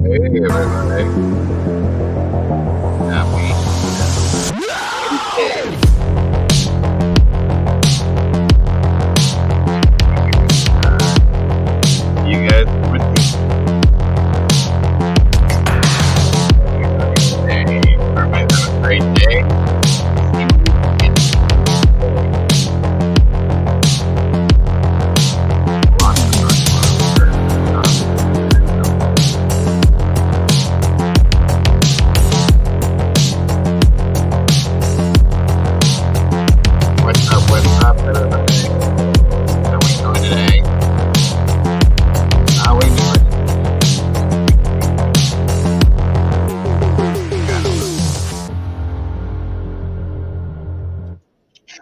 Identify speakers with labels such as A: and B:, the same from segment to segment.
A: Hey everybody, happy Wednesday. You guys with me today? Everybody's having a great day. See what we can get today. Lots of What's up? What's up, everybody? How we doing today? How we doing?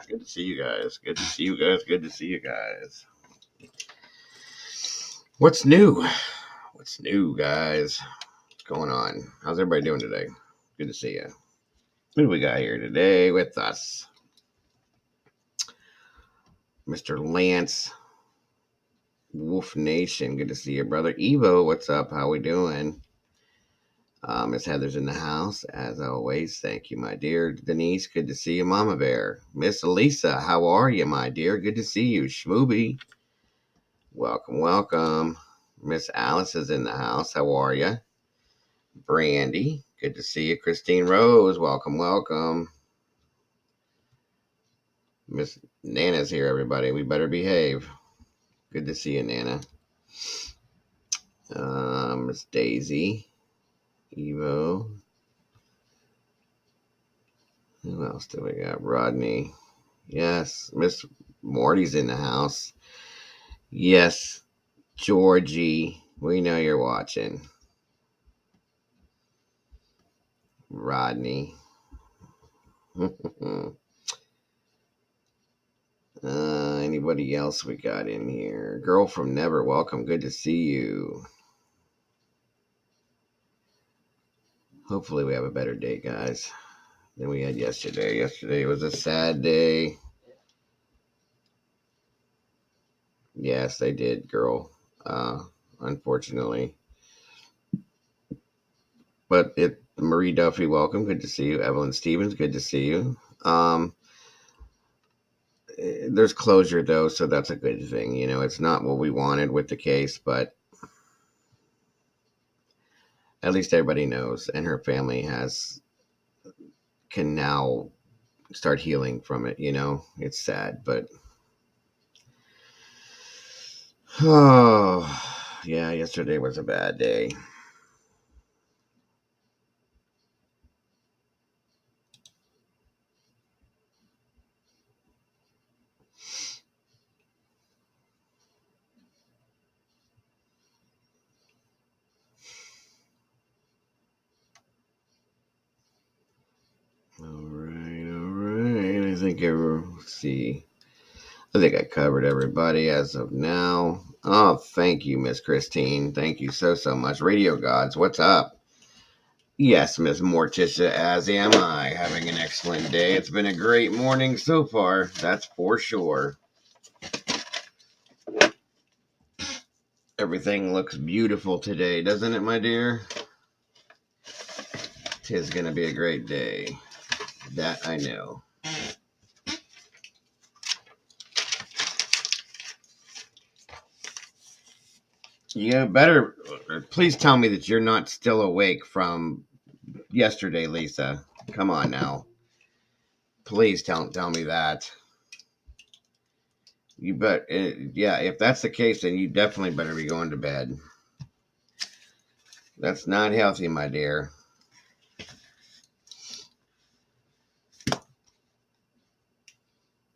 A: Good to see you guys. Good to see you guys. Good to see you guys. What's new? What's new, guys? What's going on? How's everybody doing today? Good to see you. Who do we got here today with us? Mr. Lance, Wolf Nation. Good to see you, brother. Evo, what's up? How we doing? Miss Heather's in the house, as always. Thank you, my dear. Denise, good to see you. Mama Bear. Miss Elisa, how are you, my dear? Good to see you. Schmooby, welcome, welcome. Miss Alice is in the house. How are you? Brandy, good to see you. Christine Rose, welcome, welcome. Miss Nana's here, everybody. We better behave. Good to see you, Nana. Miss Daisy, Evo. Who else do we got? Rodney. Yes, Miss Morty's in the house. Yes, Georgie. We know you're watching. Rodney. Anybody else we got in here? Girl from Never, welcome. Good to see you. Hopefully we have a better day, guys, than we had yesterday. Yesterday was a sad day. Yes, they did, girl. Unfortunately. But Marie Duffy, welcome. Good to see you. Evelyn Stevens, good to see you. There's closure, though, so that's a good thing. You know, it's not what we wanted with the case, but at least everybody knows, and her family can now start healing from it. You know, it's sad, but oh yeah, yesterday was a bad day. All right. I think I covered everybody as of now. Oh, thank you, Miss Christine. Thank you so much. Radio Gods, what's up? Yes, Miss Morticia, as am I. Having an excellent day. It's been a great morning so far. That's for sure. Everything looks beautiful today, doesn't it, my dear? Tis gonna be a great day. That I know. You better please tell me that you're not still awake from yesterday, Lisa. Come on now. Please tell me that. You bet. Yeah, if that's the case, then you definitely better be going to bed. That's not healthy, my dear.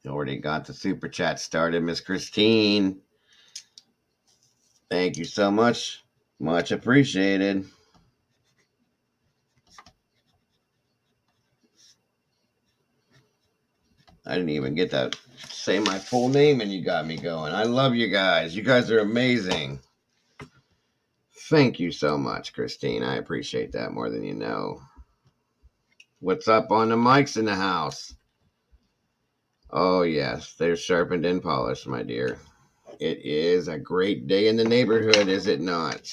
A: Already got the super chat started, Miss Christine. Thank you so much. Much appreciated. I didn't even get to say my full name and you got me going. I love you guys. You guys are amazing. Thank you so much, Christine. I appreciate that more than you know. What's up on the mics in the house? Oh, yes. They're sharpened and polished, my dear. It is a great day in the neighborhood, is it not?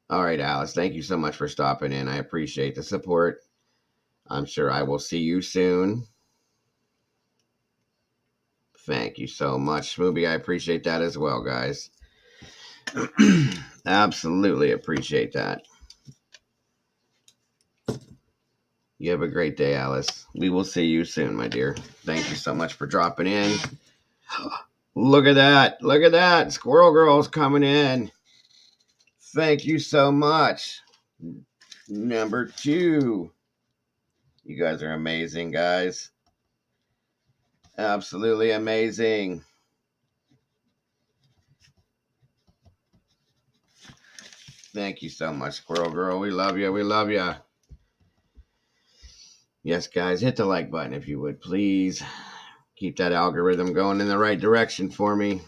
A: All right, Alice, thank you so much for stopping in. I appreciate the support. I'm sure I will see you soon. Thank you so much, Smoothie. I appreciate that as well, guys. Absolutely appreciate that. You have a great day, Alice. We will see you soon, my dear. Thank you so much for dropping in. Look at that. Look at that. Squirrel Girl's coming in. Thank you so much. Number 2. You guys are amazing, guys. Absolutely amazing. Thank you so much, Squirrel Girl. We love you. We love you. Yes, guys, hit the like button if you would, please. Keep that algorithm going in the right direction for me.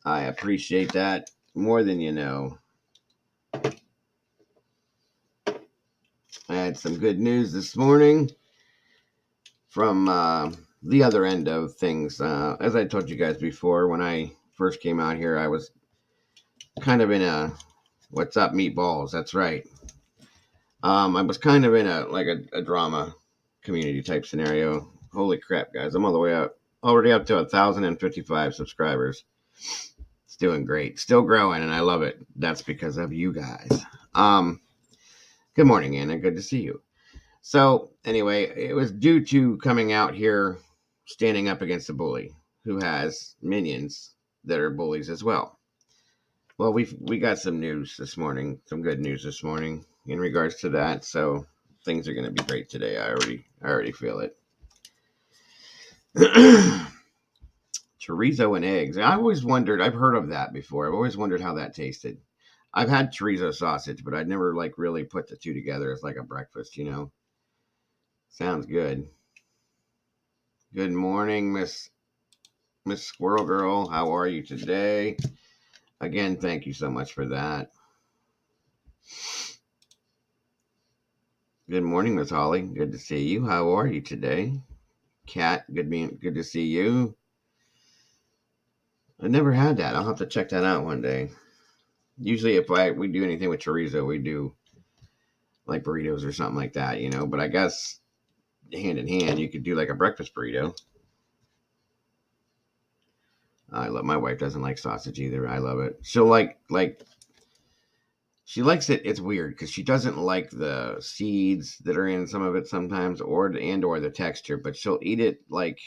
A: I appreciate that more than you know. I had some good news this morning from the other end of things. As I told you guys before, when I first came out here, I was kind of in a what's up, meatballs. That's right. I was kind of in a drama community type scenario. Holy crap, guys! I'm all the way up, already up to 1,055 subscribers. It's doing great, still growing, and I love it. That's because of you guys. Good morning, Anna. Good to see you. So anyway, it was due to coming out here, standing up against a bully who has minions that are bullies as well. Well, we got some news this morning, some good news this morning in regards to that. So things are going to be great today. I already feel it. Chorizo and eggs. I always wondered. I've heard of that before. I've always wondered how that tasted. I've had chorizo sausage, but I'd never really put the two together as like a breakfast. Sounds good. Good morning, Miss Squirrel Girl. How are you today? Again, thank you so much for that. Good morning, Miss Holly. Good to see you. How are you today? Kat, good to see you. I never had that. I'll have to check that out one day. Usually, if we do anything with chorizo, we do like burritos or something like that, But I guess hand in hand, you could do like a breakfast burrito. I love. My wife doesn't like sausage either. I love it. She'll like she likes it. It's weird because she doesn't like the seeds that are in some of it sometimes, or the texture. But she'll eat it like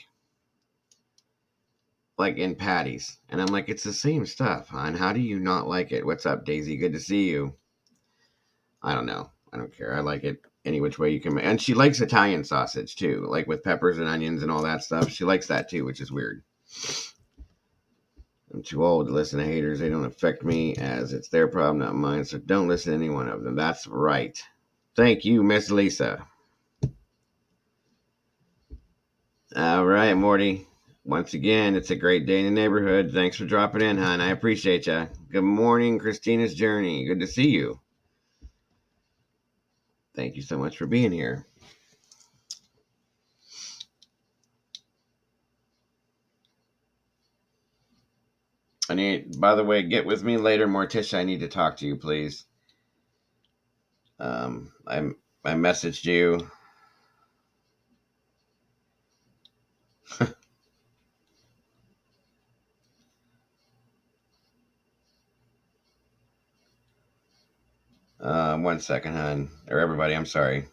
A: in patties, and I'm like, it's the same stuff, hon. How do you not like it? What's up, Daisy? Good to see you. I don't know. I don't care. I like it any which way you can. And she likes Italian sausage too, like with peppers and onions and all that stuff. She likes that too, which is weird. I'm too old to listen to haters. They don't affect me, as it's their problem, not mine. So don't listen to any one of them. That's right. Thank you, Miss Lisa. All right, Morty. Once again, it's a great day in the neighborhood. Thanks for dropping in, hon. I appreciate you. Good morning, Christina's Journey. Good to see you. Thank you so much for being here. By the way, get with me later, Morticia. I need to talk to you, please. I messaged you. One second, hon. Or everybody, I'm sorry.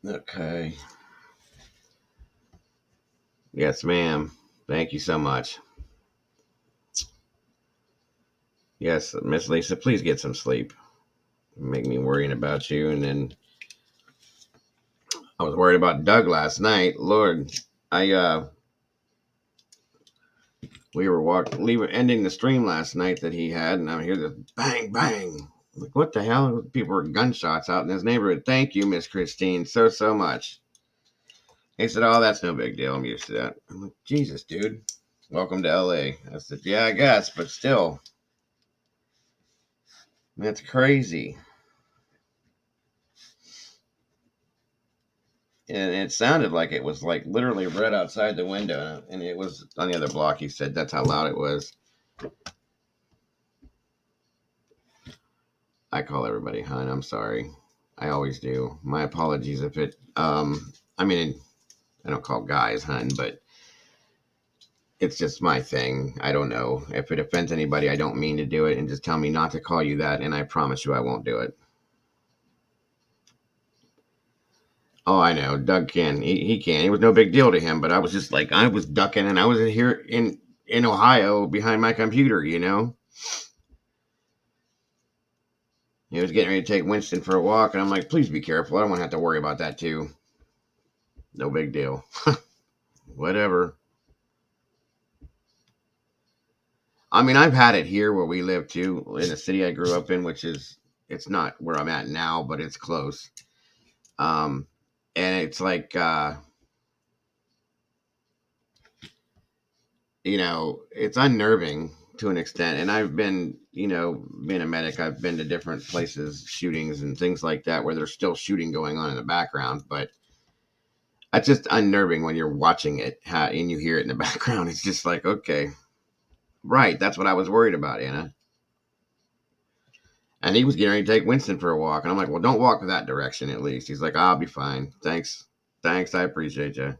A: Okay. Yes, ma'am. Thank you so much. Yes, Miss Lisa, please get some sleep. Make me worrying about you. And then I was worried about Doug last night. Lord, we were ending the stream last night that he had, and I hear this bang bang. I'm like, what the hell? People were gunshots out in his neighborhood. Thank you, Miss Christine, so much. He said, "Oh, that's no big deal. I'm used to that." I'm like, Jesus, dude. Welcome to LA. I said, yeah, I guess, but still. That's crazy. And it sounded like it was like literally right outside the window, and it was on the other block. He said that's how loud it was. I call everybody hun. I'm sorry. I always do. My apologies if it. I mean, I don't call guys hun, but it's just my thing. I don't know if it offends anybody. I don't mean to do it, and just tell me not to call you that, and I promise you I won't do it. Oh, I know. Doug can. He can. It was no big deal to him, but I was just like, I was ducking, and I was here in Ohio behind my computer. He was getting ready to take Winston for a walk, and I'm like, please be careful. I don't want to have to worry about that too. No big deal. Whatever. I mean, I've had it here where we live too, in the city I grew up in, which is it's not where I'm at now, but it's close. Um, and it's like it's unnerving to an extent. And I've been, being a medic, I've been to different places, shootings and things like that, where there's still shooting going on in the background. But it's just unnerving when you're watching it and you hear it in the background. It's just like, okay, right. That's what I was worried about, Anna. And he was getting ready to take Winston for a walk. And I'm like, well, don't walk that direction at least. He's like, I'll be fine. Thanks. Thanks. I appreciate you.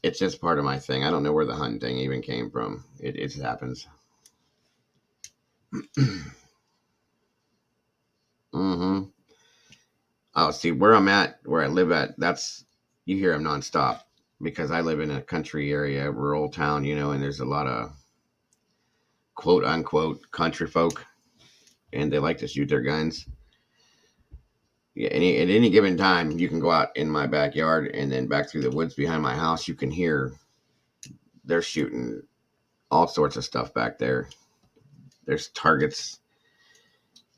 A: It's just part of my thing. I don't know where the hunting thing even came from. It just happens. Mm-hmm. Oh, see, where I'm at, where I live at, you hear them nonstop because I live in a country area, rural town, and there's a lot of quote unquote country folk, and they like to shoot their guns. Yeah, at any given time, you can go out in my backyard and then back through the woods behind my house. You can hear they're shooting all sorts of stuff back there. There's targets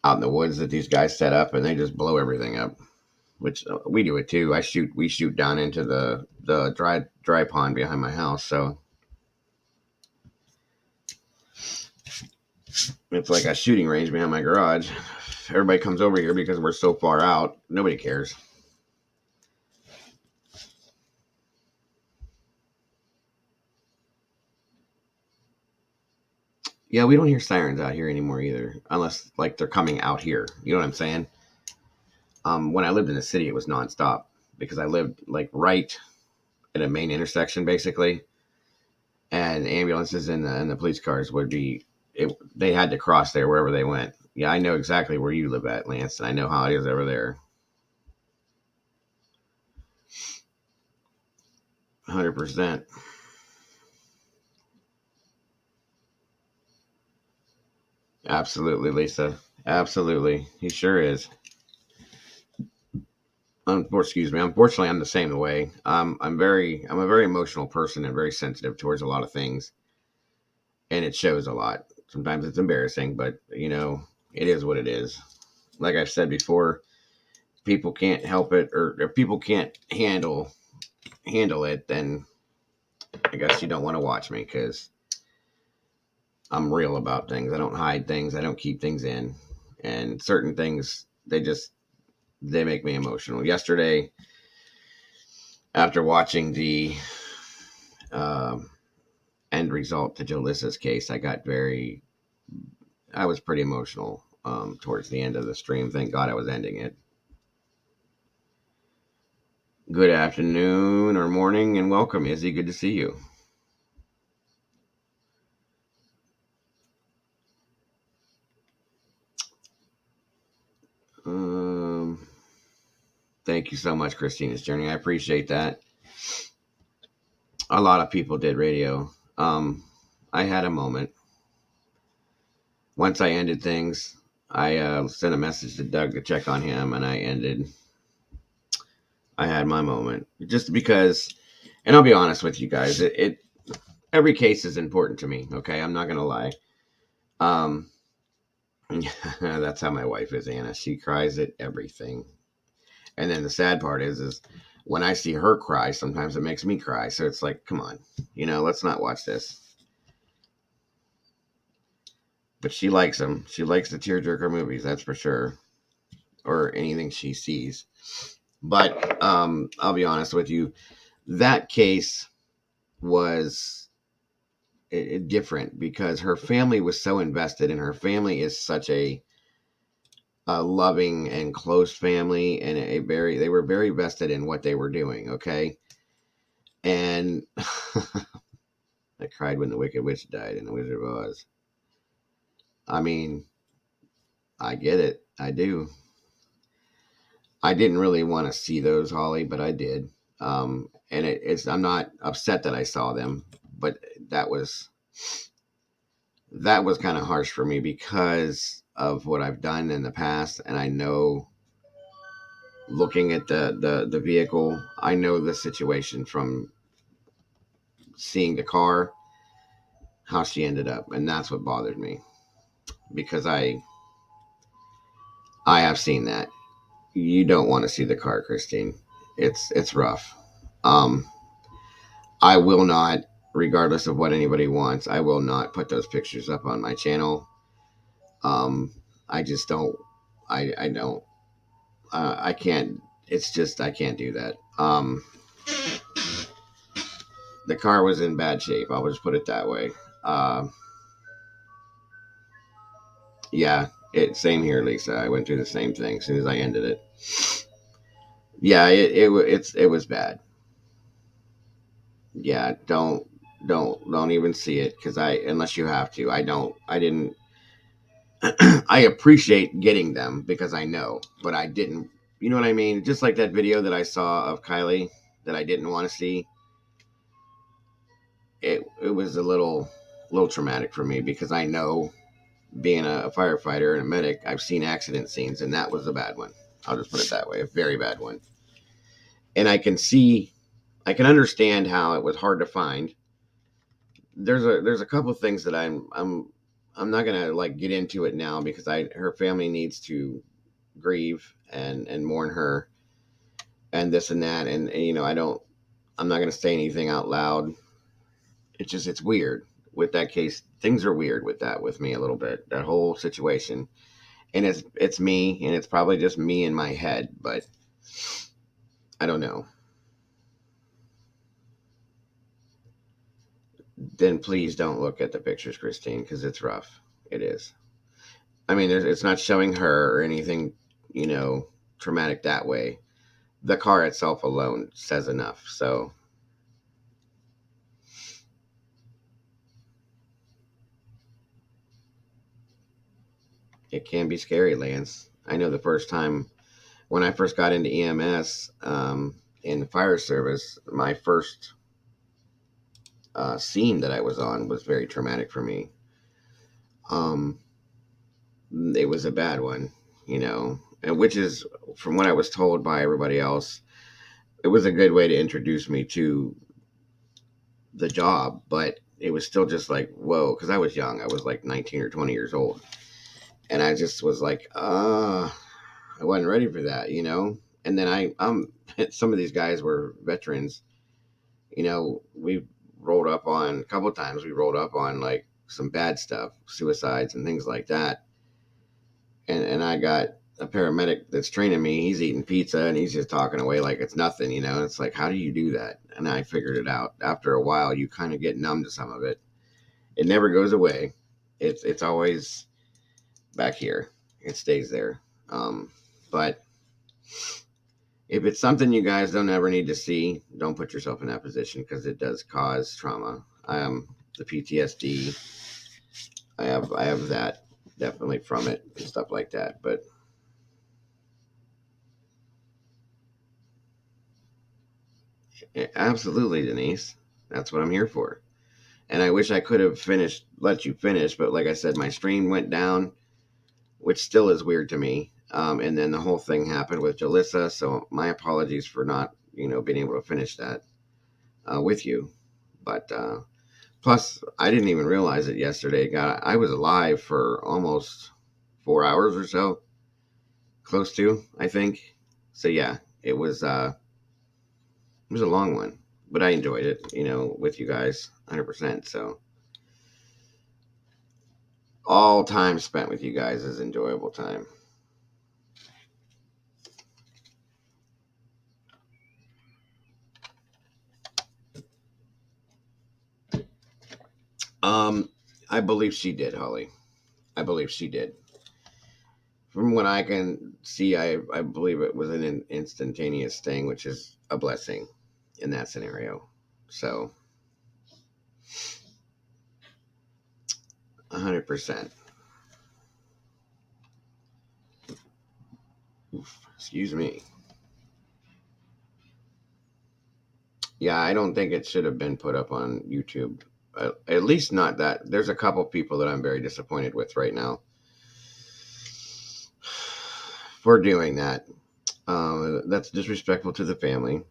A: out in the woods that these guys set up, and they just blow everything up. Which we do it too. We shoot down into the dry pond behind my house. So it's like a shooting range behind my garage. Everybody comes over here because we're so far out. Nobody cares. Yeah, we don't hear sirens out here anymore either, unless like they're coming out here. You know what I'm saying? When I lived in the city, it was nonstop because I lived like right at a main intersection, basically, and ambulances and the police cars would be. They had to cross there wherever they went. Yeah, I know exactly where you live at, Lance, and I know how it is over there. 100%. Absolutely, Lisa. Absolutely. He sure is. Excuse me. Unfortunately, I'm the same way. I'm a very emotional person and very sensitive towards a lot of things, and it shows a lot. Sometimes it's embarrassing, but it is what it is. Like I've said before, people can't help it, or if people can't handle it, then I guess you don't want to watch me because I'm real about things. I don't hide things. I don't keep things in, and certain things they make me emotional. Yesterday, after watching the um, end result to Jalissa's case, I was pretty emotional towards the end of the stream. Thank God I was ending it. Good afternoon or morning and welcome, Izzy. Good to see you. Um, Thank you so much, Christina's Journey. I appreciate that. A lot of people did radio. I had a moment. Once I ended things, I sent a message to Doug to check on him, and I had my moment. Just because, and I'll be honest with you guys, every case is important to me. Okay, I'm not gonna lie. Um, that's how my wife is, Anna. She cries at everything. And then the sad part is when I see her cry, sometimes it makes me cry. So it's like, come on, let's not watch this. But she likes them. She likes the tearjerker movies, that's for sure. or anything she sees. But I'll be honest with you, that case was different because her family was so invested, and her family is such a loving and close family, and they were very vested in what they were doing. Okay, and I cried when the Wicked Witch died in the Wizard of Oz. I mean, I get it. I do. I didn't really want to see those, Holly, but I did. And it's I'm not upset that I saw them, but that was that was kind of harsh for me because of what I've done in the past, and I know, looking at the vehicle, I know the situation from seeing the car, how she ended up, and that's what bothered me because I have seen that. You don't want to see the car, Christine. It's rough. Um, I will not, regardless of what anybody wants, I will not put those pictures up on my channel. Um, I just don't. I don't. I can't. It's just I can't do that. The car was in bad shape. I'll just put it that way. Yeah. Same here, Lisa. I went through the same thing as soon as I ended it. Yeah. It was bad. Yeah. Don't even see it because unless you have to. I didn't. I appreciate getting them because I know, but I didn't. You know what I mean? Just like that video that I saw of Kylie that I didn't want to see. It was a little traumatic for me because I know, being a firefighter and a medic, I've seen accident scenes, and that was a bad one. I'll just put it that way, a very bad one. And I can understand how it was hard to find. There's a couple of things that I'm not gonna like get into it now because her family needs to grieve and mourn her and this and that, and I'm not gonna say anything out loud. It's weird with that case. Things are weird with me a little bit. That whole situation, and it's me, and it's probably just me in my head, but I don't know. Then please don't look at the pictures, Christine, because it's rough. It is. I mean, it's not showing her or anything, you know, traumatic that way. The car itself alone says enough. So it can be scary, Lance. I know the first time when I first got into EMS, in the fire service, my first scene that I was on was very traumatic for me. Um, it was a bad one, and which is, from what I was told by everybody else, it was a good way to introduce me to the job, but it was still just like, whoa, because I was young. I was like 19 or 20 years old. And I just was like, I wasn't ready for that. And then some of these guys were veterans. We rolled up on, a couple of times, we rolled up on like some bad stuff, suicides and things like that. And I got a paramedic that's training me. He's eating pizza and he's just talking away like it's nothing. It's like, how do you do that? And I figured it out. After a while, you kind of get numb to some of it. It never goes away. It's always back here. It stays there. But if it's something you guys don't ever need to see, don't put yourself in that position because it does cause trauma. The PTSD. I have that definitely from it and stuff like that. But absolutely, Denise, that's what I'm here for. And I wish I could have let you finish, but like I said, my stream went down, which still is weird to me. And then the whole thing happened with Jalissa, so my apologies for not, being able to finish that with you. But plus, I didn't even realize it yesterday. God, I was alive for almost 4 hours or so, close to, I think. So yeah, it was a long one, but I enjoyed it, with you guys, 100%. So all time spent with you guys is enjoyable time. I believe she did, Holly. I believe she did. From what I can see, I believe it was an instantaneous thing, which is a blessing in that scenario. So, 100%. Excuse me. Yeah, I don't think it should have been put up on YouTube. At least not that. There's a couple people that I'm very disappointed with right now for doing that. That's disrespectful to the family.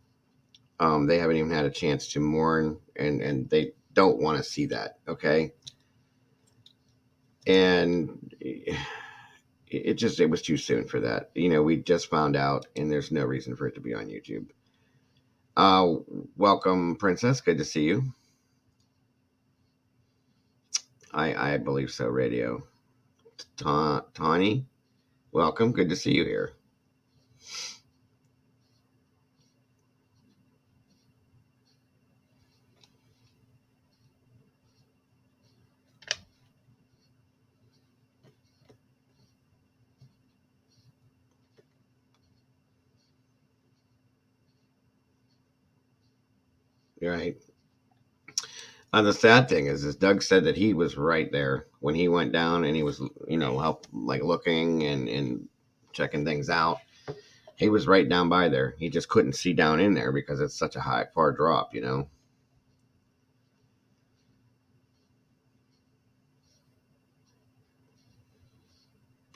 A: They haven't even had a chance to mourn, and they don't want to see that. Okay, and it was too soon for that. We just found out, and there's no reason for it to be on YouTube. Uh, Welcome, Princess. Good to see you. I believe so. Radio. Tawny, welcome. Good to see you here. Right. And the sad thing is Doug said that he was right there when he went down, and he was, help like looking and checking things out. He was right down by there. He just couldn't see down in there because it's such a far drop.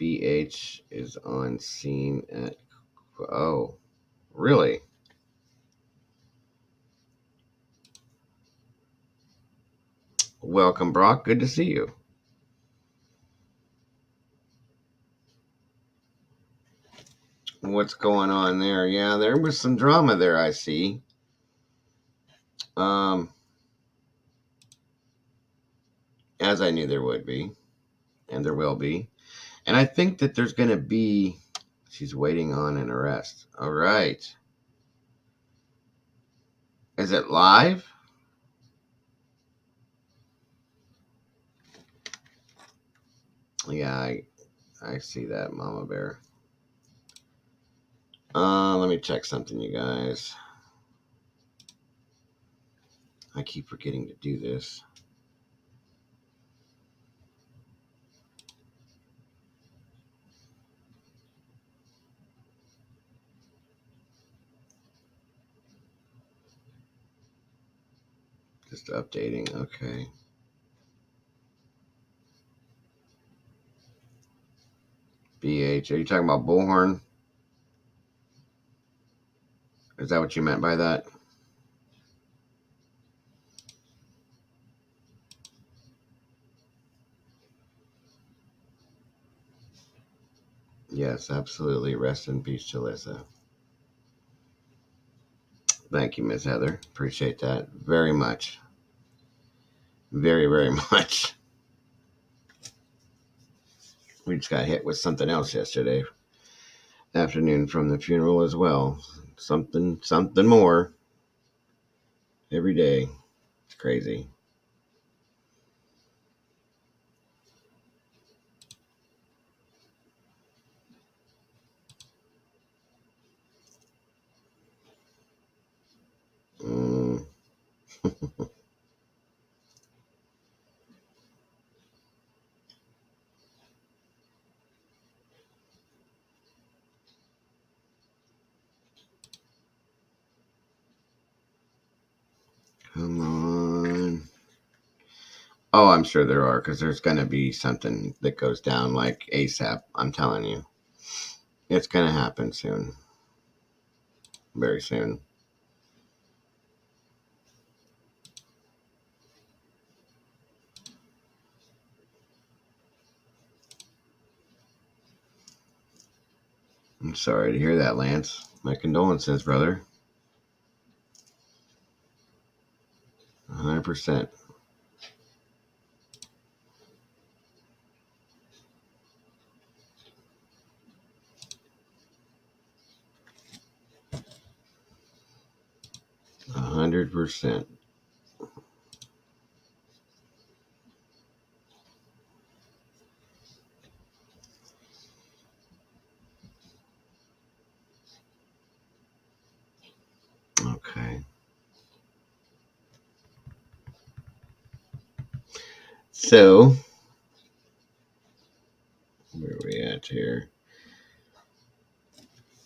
A: BH is on scene at. Oh, really? Welcome, Brock. Good to see you. What's going on there? Yeah, there was some drama there, I see. Um, as I knew there would be, and there will be. And I think that there's going to be. She's waiting on an arrest. All right. Is it live? Yeah, I see that, Mama Bear. Let me check something, you guys. I keep forgetting to do this. Just updating. Okay. BH. Are you talking about Bullhorn? Is that what you meant by that? Yes, absolutely. Rest in peace, Jalissa. Thank you, Miss Heather. Appreciate that very much. Very, very much. We just got hit with something else yesterday afternoon from the funeral as well. Something more every day. It's crazy. Mm. Come on. Oh, I'm sure there are, because there's going to be something that goes down like ASAP. I'm telling you. It's going to happen soon. Very soon. I'm sorry to hear that, Lance. My condolences, brother. 100%. A 100%. So, where are we at here?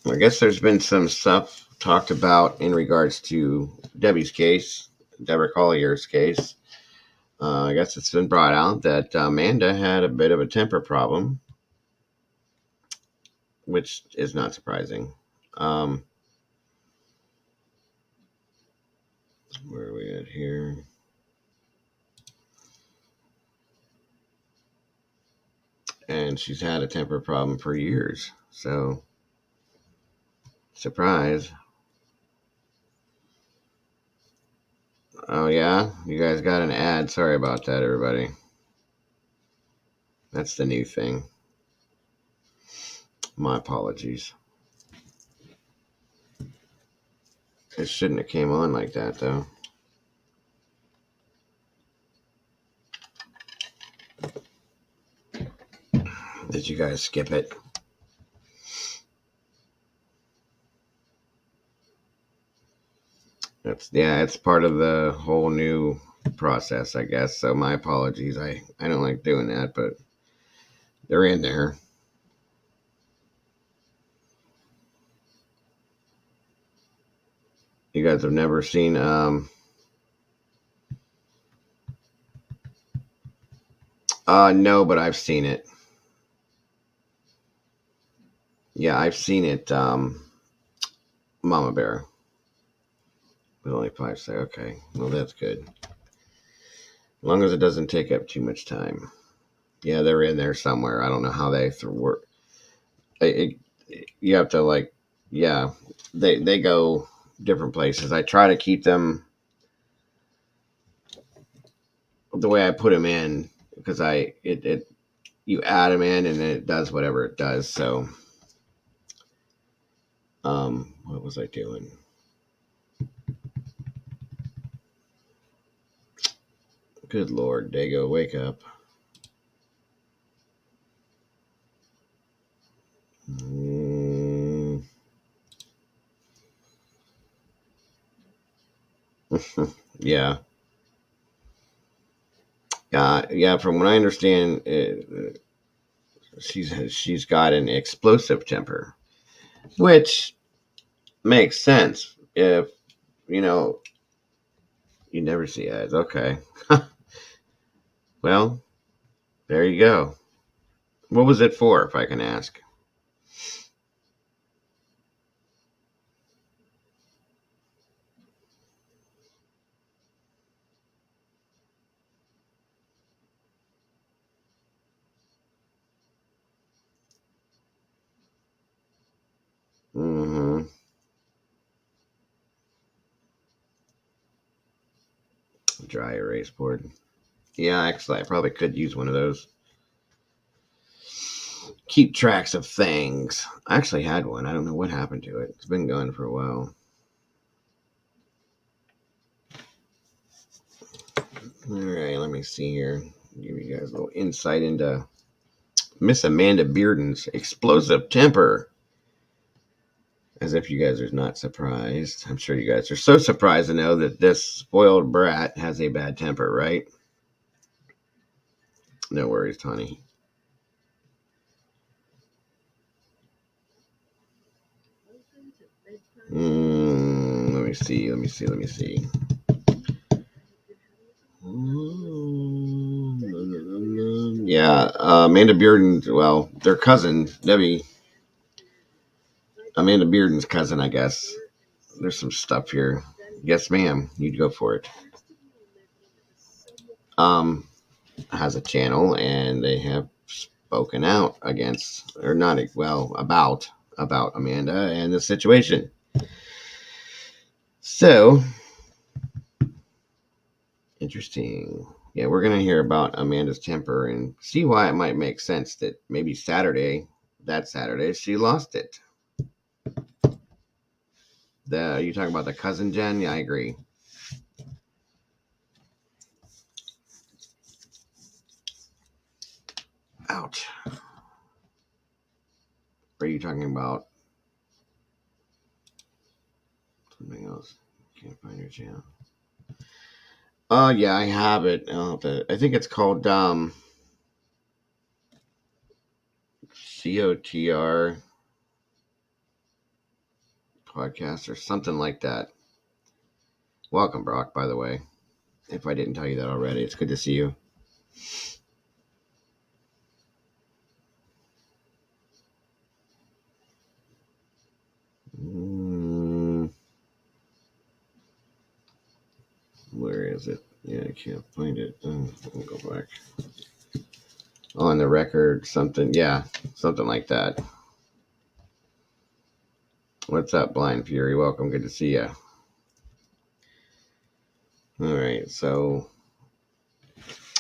A: I guess there's been some stuff talked about in regards to Debbie's case, Deborah Collier's case. I guess it's been brought out that Amanda had a bit of a temper problem, which is not surprising. Um, where are we at here? And she's had a temper problem for years. So, surprise. Oh, yeah? You guys got an ad. Sorry about that, everybody. That's the new thing. My apologies. It shouldn't have came on like that, though. Did you guys skip it? It's part of the whole new process, I guess. So my apologies. I don't like doing that, but they're in there. You guys have never seen no, but I've seen it. Yeah, I've seen it. Mama Bear. With only 5 say, okay. Well, that's good. As long as it doesn't take up too much time. Yeah, they're in there somewhere. I don't know how they work. You have to yeah, they go different places. I try to keep them the way I put them in because you add them in and it does whatever it does. So, what was I doing? Good Lord, Dago, wake up. Yeah. Yeah. From what I understand, she's got an explosive temper, which makes sense if you know you never see ads. Okay, well there you go. What was it for, if I can ask? Mm-hmm. Dry erase board. Yeah, actually, I probably could use one of those. Keep tracks of things. I actually had one. I don't know what happened to it. It's been gone for a while. All right, let me see here. Give you guys a little insight into Miss Amanda Bearden's explosive temper. As if you guys are not surprised. I'm sure you guys are so surprised to know that this spoiled brat has a bad temper, right? No worries, Tony. Let me see. Yeah, Amanda Bearden, well, their cousin, Debbie, Amanda Bearden's cousin, I guess. There's some stuff here. Yes, ma'am. You'd go for it. Has a channel, and they have spoken out against, or not, well, about Amanda and the situation. So, interesting. Yeah, we're going to hear about Amanda's temper and see why it might make sense that maybe that Saturday, she lost it. You talking about the cousin Jen? Yeah, I agree. Ouch. Are you talking about something else? Can't find your channel. Yeah, I have it. I think it's called COTR podcast or something like that. Welcome, Brock, by the way. If I didn't tell you that already, it's good to see you. Where is it? Yeah, I can't find it. I'll go back. On the record, something. Yeah, something like that. What's up, Blind Fury? Welcome. Good to see you. All right, so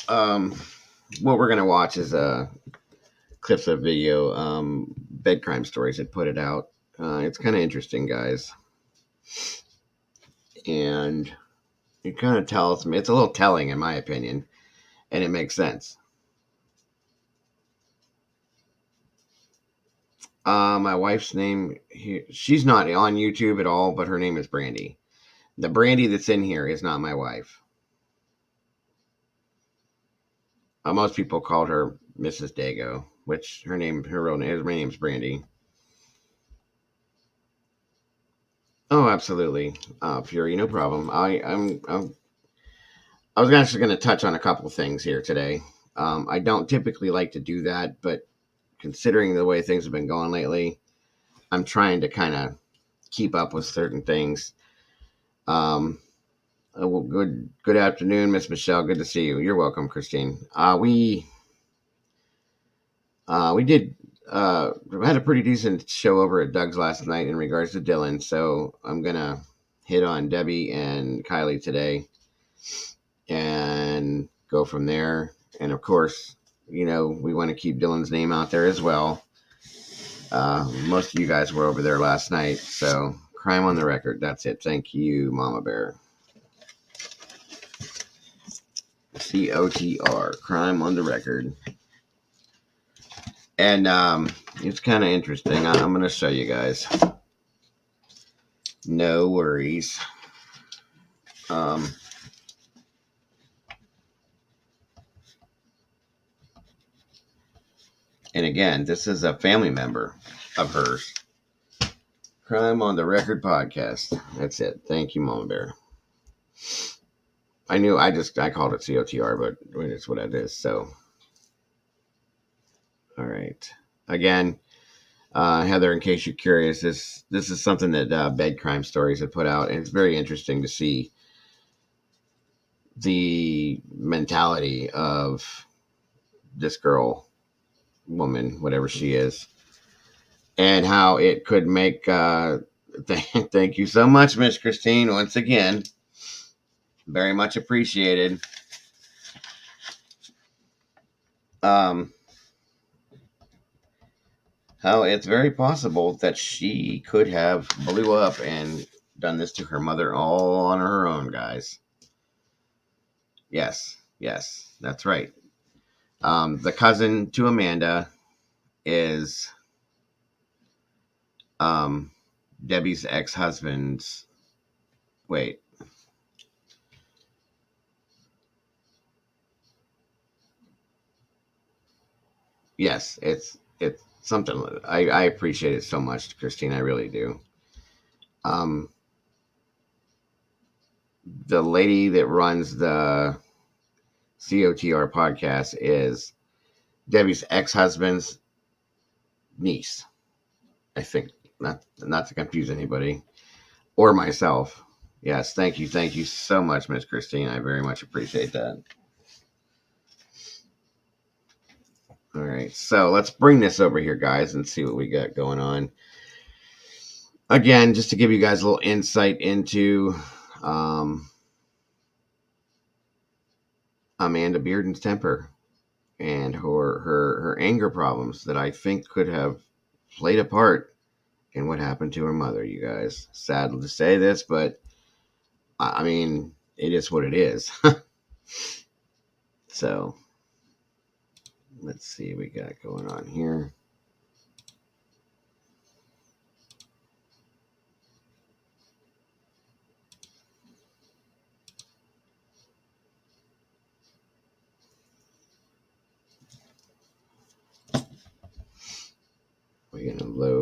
A: what we're gonna watch is clips of video. Bed crime stories had put it out. It's kind of interesting, guys, and it kind of tells me it's a little telling, in my opinion, and it makes sense. My wife's name, she's not on YouTube at all, but her name is Brandy. The Brandy that's in here is not my wife. Most people called her Mrs. Dago, which her real name, my name's Brandy. Oh, absolutely, Fury, no problem. I was actually going to touch on a couple things here today. I don't typically like to do that, but considering the way things have been going lately, I'm trying to kind of keep up with certain things. Well, good afternoon, Miss Michelle. Good to see you. You're welcome, Christine. We did had a pretty decent show over at Doug's last night in regards to Dylan, so I'm gonna hit on Debbie and Kylie today and go from there. And of course, we want to keep Dylan's name out there as well. Most of you guys were over there last night, so crime on the record. That's it. Thank you, Mama Bear. COTR, crime on the record. And it's kind of interesting. I'm going to show you guys. No worries. And again, this is a family member of hers. Crime on the Record podcast. That's it. Thank you, Mama Bear. I called it COTR, but it's what it is. So, all right. Again, Heather, in case you're curious, this is something that Bed Crime Stories had put out, and it's very interesting to see the mentality of this girl, woman, whatever she is, and how it could make. Thank you so much, Miss Christine, once again. Very much appreciated. How it's very possible that she could have blew up and done this to her mother all on her own, guys. Yes, that's right. The cousin to Amanda is Debbie's ex-husband's. Wait. Yes, it's something. I appreciate it so much, Christine. I really do. Um, the lady that runs the COTR podcast is Debbie's ex-husband's niece. I think not to confuse anybody or myself. Yes, thank you so much, Miss Christine. I very much appreciate that. All right, so let's bring this over here, guys, and see what we got going on. Again, just to give you guys a little insight into Amanda Bearden's temper and her anger problems that I think could have played a part in what happened to her mother. You guys, sad to say this, but I mean, it is what it is. So let's see what we got going on here.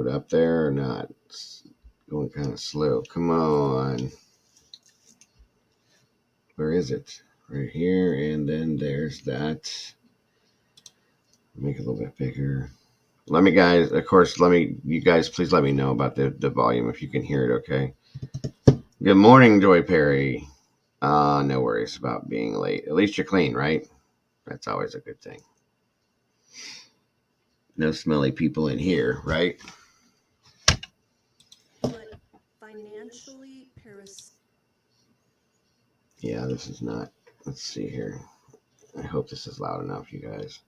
A: load up there or not? It's going kind of slow. Come on. Where is it? Right here, and then there's that. Make it a little bit bigger. Let me guys, of course, you guys please let me know about the volume if you can hear it, okay? Good morning, Joy Perry. No worries about being late. At least you're clean, right? That's always a good thing. No smelly people in here, right?
B: But financially,
A: Yeah, this is not. Let's see here. I hope this is loud enough, you guys.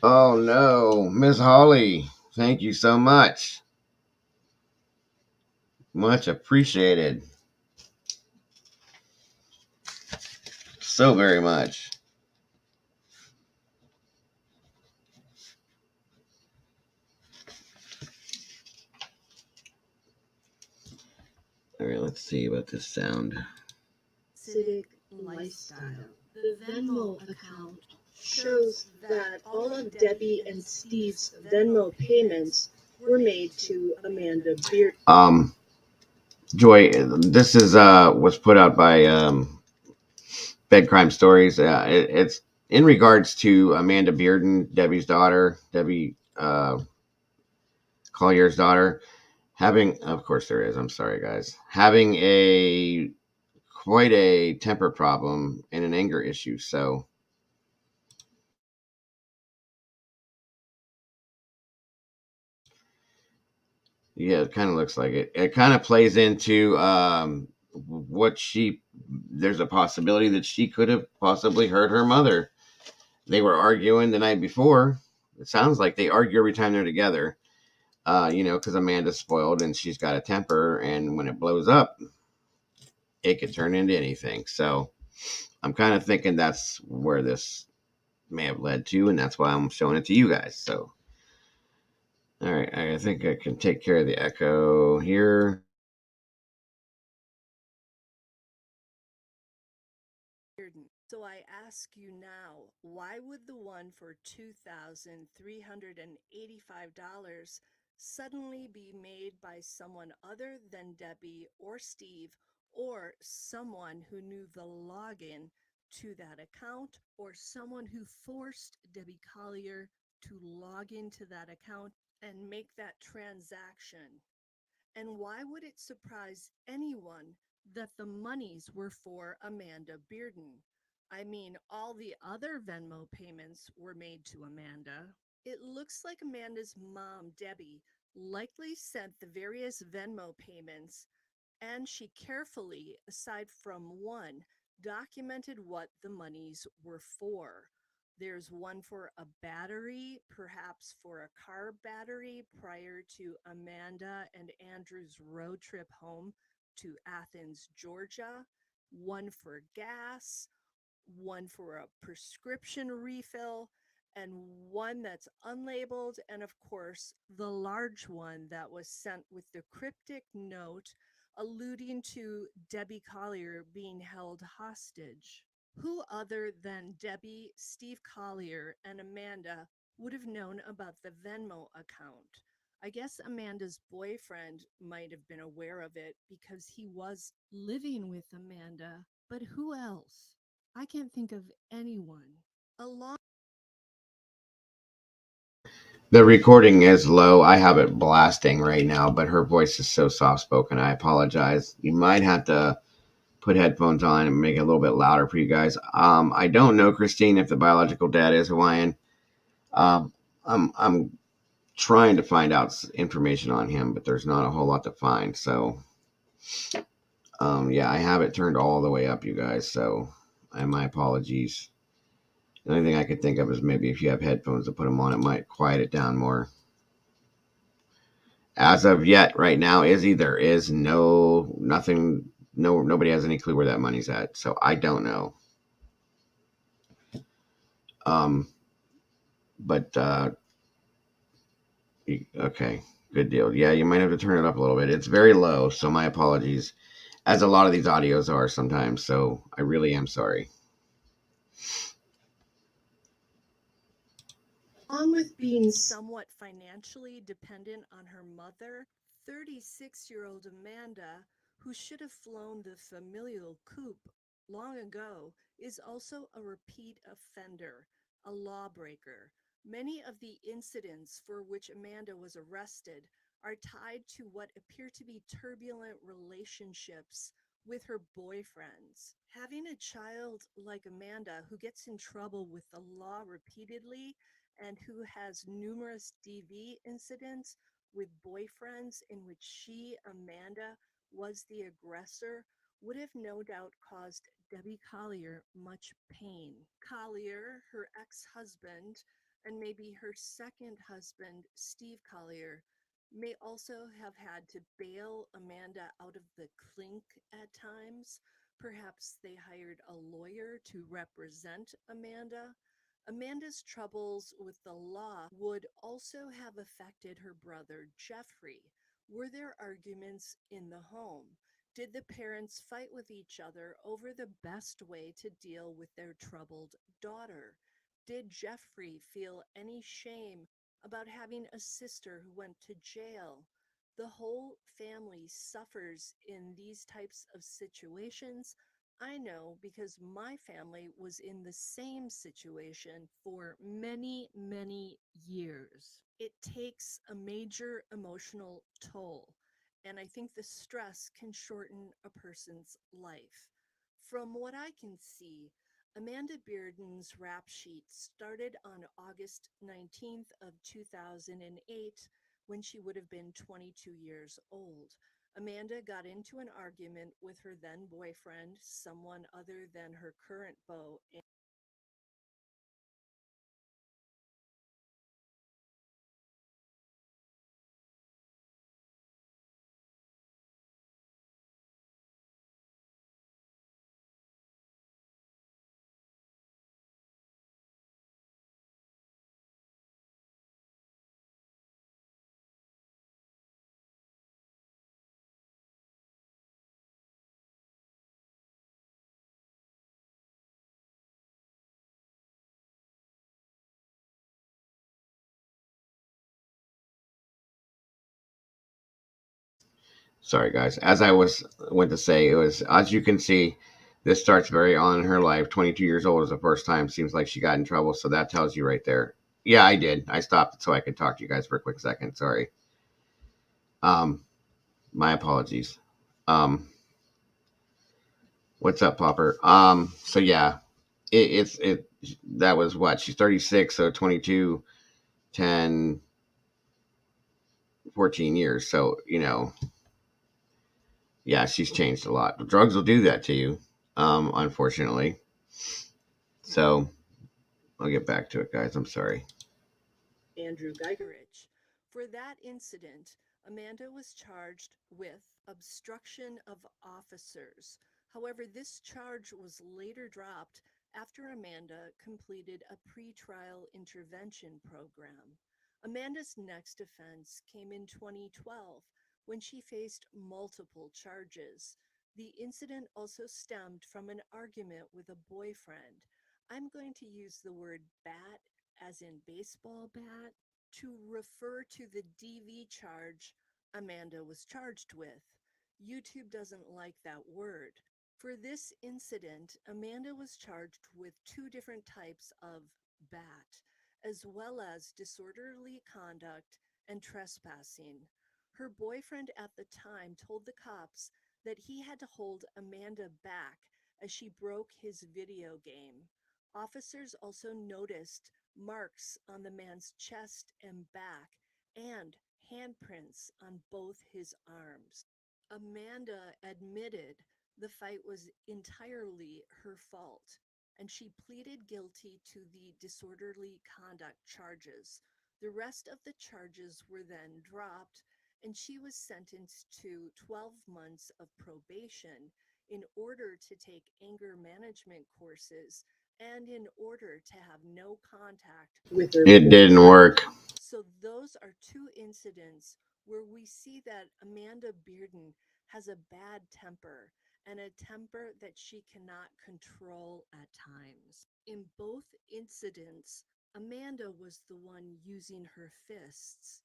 A: Oh no, Miss Holly, thank you so much. Much appreciated. So very much. All right, let's see about this sound.
B: civic lifestyle. The Venmo account shows that all of Debbie and Steve's Venmo payments were made to Amanda Beard.
A: Joy, this is was put out by Bed Crime Stories. It's in regards to Amanda Bearden, Debbie's daughter, Debbie Collier's daughter, having, of course there is, I'm sorry guys, having quite a temper problem and an anger issue. So yeah, it kind of looks like it. It kind of plays into what there's a possibility that she could have possibly hurt her mother. They were arguing the night before. It sounds like they argue every time they're together. Because Amanda's spoiled and she's got a temper, and when it blows up, it could turn into anything. So I'm kind of thinking that's where this may have led to, and that's why I'm showing it to you guys. So, all right, I think I can take care of the echo here.
B: So I ask you now, why would the one for $2,385 suddenly be made by someone other than Debbie or Steve, or someone who knew the login to that account, or someone who forced Debbie Collier to log into that account and make that transaction? And why would it surprise anyone that the monies were for Amanda Bearden? I mean, all the other Venmo payments were made to Amanda. It looks like Amanda's mom, Debbie, likely sent the various Venmo payments, and she carefully, aside from one, documented what the monies were for. There's one for a battery, perhaps for a car battery, prior to Amanda and Andrew's road trip home to Athens, Georgia, one for gas, one for a prescription refill, and one that's unlabeled, and of course, the large one that was sent with the cryptic note alluding to Debbie Collier being held hostage. Who other than Debbie, Steve Collier, and Amanda would have known about the Venmo account? I guess Amanda's boyfriend might have been aware of it because he was living with Amanda, but who else? I can't think of anyone. Along
A: The recording is low. I have it blasting right now, but her voice is so soft spoken. I apologize. You might have to put headphones on and make it a little bit louder for you guys. I don't know, Christine, if the biological dad is Hawaiian. I'm trying to find out information on him, but there's not a whole lot to find. So, yeah, I have it turned all the way up, you guys. So, my apologies. The only thing I could think of is maybe if you have headphones to put them on, it might quiet it down more. As of yet, right now, Izzy, there is nothing. No, nobody has any clue where that money's at. So I don't know. But okay, good deal. Yeah, you might have to turn it up a little bit. It's very low, so my apologies, as a lot of these audios are sometimes. So I really am sorry.
B: Along with being somewhat financially dependent on her mother, 36-year-old Amanda, who should have flown the familial coop long ago, is also a repeat offender, a lawbreaker. Many of the incidents for which Amanda was arrested are tied to what appear to be turbulent relationships with her boyfriends. Having a child like Amanda who gets in trouble with the law repeatedly and who has numerous DV incidents with boyfriends in which she, Amanda, was the aggressor, would have no doubt caused Debbie Collier much pain. Collier, her ex husband, and maybe her second husband, Steve Collier, may also have had to bail Amanda out of the clink at times. Perhaps they hired a lawyer to represent Amanda. Amanda's troubles with the law would also have affected her brother Jeffrey. Were there arguments in the home? Did the parents fight with each other over the best way to deal with their troubled daughter? Did Jeffrey feel any shame about having a sister who went to jail? The whole family suffers in these types of situations. I know because my family was in the same situation for many, many years. It takes a major emotional toll, and I think the stress can shorten a person's life. From what I can see, Amanda Bearden's rap sheet started on August 19th of 2008 when she would have been 22 years old. Amanda got into an argument with her then boyfriend, someone other than her current beau.
A: Sorry, guys. As I was went to say, it was as you can see, this starts very on in her life. 22 years old is the first time. Seems like she got in trouble, so that tells you right there. Yeah, I did. I stopped it so I could talk to you guys for a quick second. Sorry. Um, my apologies. Um, what's up, Popper? So yeah, it that was what she's 36, so 22, 10, 14 years. So yeah, she's changed a lot. Drugs will do that to you, unfortunately. So I'll get back to it, guys. I'm sorry.
B: Andrew Geigerich. For that incident, Amanda was charged with obstruction of officers. However, this charge was later dropped after Amanda completed a pretrial intervention program. Amanda's next offense came in 2012 when she faced multiple charges. The incident also stemmed from an argument with a boyfriend. I'm going to use the word bat as in baseball bat, to refer to the DV charge Amanda was charged with. YouTube doesn't like that word. For this incident, Amanda was charged with two different types of bat, as well as disorderly conduct and trespassing. Her boyfriend at the time told the cops that he had to hold Amanda back as she broke his video game. Officers also noticed marks on the man's chest and back, and handprints on both his arms. Amanda admitted the fight was entirely her fault, and she pleaded guilty to the disorderly conduct charges. The rest of the charges were then dropped, and she was sentenced to 12 months of probation in order to take anger management courses and in order to have no contact with her
A: It didn't
B: boyfriend.
A: work.
B: So those are two incidents where we see that Amanda Bearden has a bad temper and a temper that she cannot control at times. In both incidents, Amanda was the one using her fists.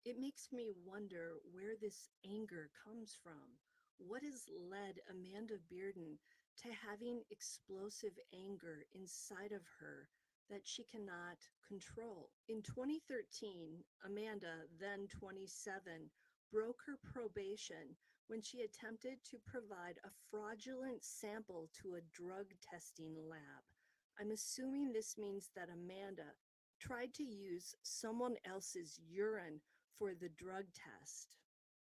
B: It makes me wonder where this anger comes from. What has led Amanda Bearden to having explosive anger inside of her that she cannot control? In 2013, Amanda, then 27, broke her probation when she attempted to provide a fraudulent sample to a drug testing lab. I'm assuming this means that Amanda tried to use someone else's urine for the drug test,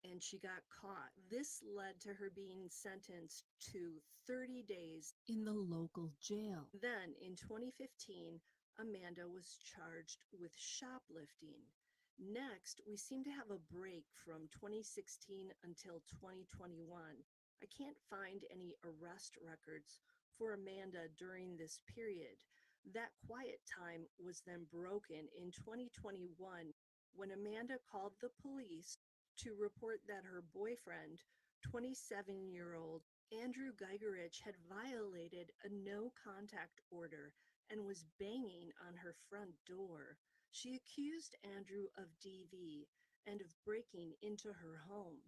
B: and she got caught. This led to her being sentenced to 30 days in the local jail. Then, in 2015, Amanda was charged with shoplifting. Next, we seem to have a break from 2016 until 2021. I can't find any arrest records for Amanda during this period. That quiet time was then broken in 2021 when Amanda called the police to report that her boyfriend, 27-year-old Andrew Gigerich, had violated a no contact order and was banging on her front door. She accused Andrew of DV and of breaking into her home.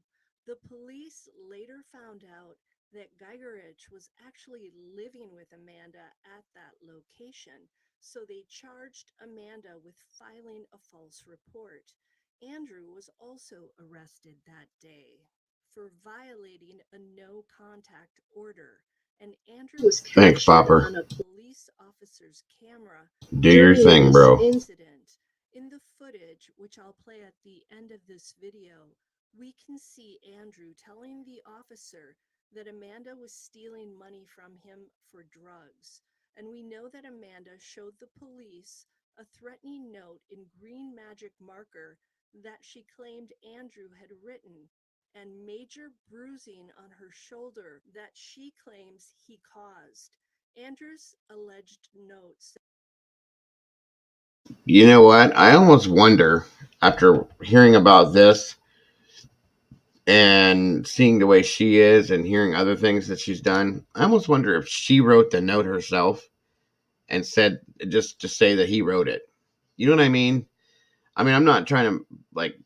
B: The police later found out that Gigerich was actually living with Amanda at that location, so they charged Amanda with filing a false report. Andrew was also arrested that day for violating a no contact order, and Andrew was
A: Thanks,
B: captured
A: Popper.
B: on a police officer's camera
A: Do your
B: during
A: thing,
B: this
A: bro.
B: incident. In the footage, which I'll play at the end of this video, we can see Andrew telling the officer that Amanda was stealing money from him for drugs. And we know that Amanda showed the police a threatening note in green magic marker that she claimed Andrew had written, and major bruising on her shoulder that she claims he caused. Andrew's alleged notes.
A: You know what? I almost wonder, after hearing about this and seeing the way she is and hearing other things that she's done, I almost wonder if she wrote the note herself and said, just to say that he wrote it. You know what I mean? I mean, I'm not trying to like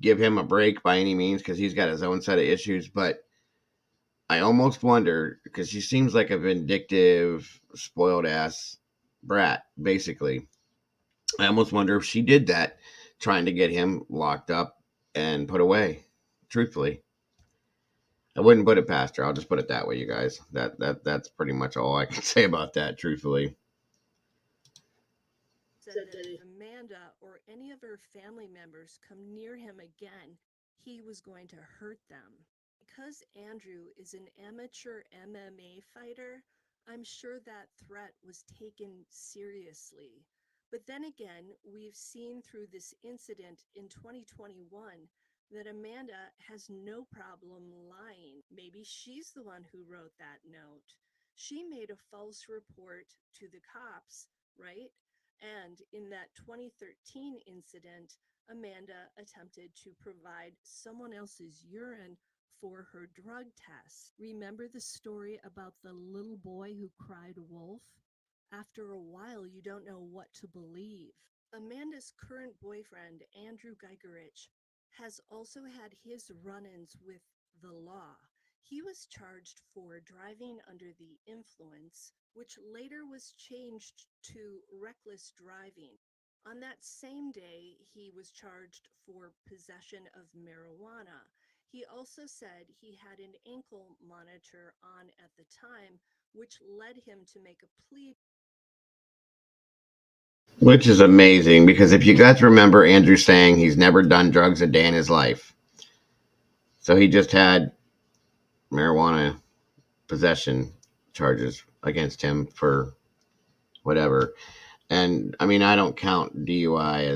A: give him a break by any means because he's got his own set of issues, but I almost wonder because she seems like a vindictive, spoiled ass brat, basically. I almost wonder if she did that trying to get him locked up and put away. Truthfully, I wouldn't put it past her. I'll just put it that way, you guys. That's pretty much all I can say about that. Truthfully,
B: Said that if Amanda or any of her family members come near him again, he was going to hurt them. Because Andrew is an amateur MMA fighter, I'm sure that threat was taken seriously. But then again, we've seen through this incident in 2021 that Amanda has no problem lying. Maybe she's the one who wrote that note. She made a false report to the cops, right? And in that 2013 incident, Amanda attempted to provide someone else's urine for her drug test. Remember the story about the little boy who cried wolf? After a while, you don't know what to believe. Amanda's current boyfriend, Andrew Gigerich, has also had his run ins with the law. He was charged for driving under the influence, which later was changed to reckless driving. On that same day, he was charged for possession of marijuana. He also said he had an ankle monitor on at the time, which led him to make a plea.
A: which is amazing because if you guys remember Andrew saying he's never done drugs a day in his life, so he just had marijuana possession charges against him for whatever. And I mean, I don't count DUI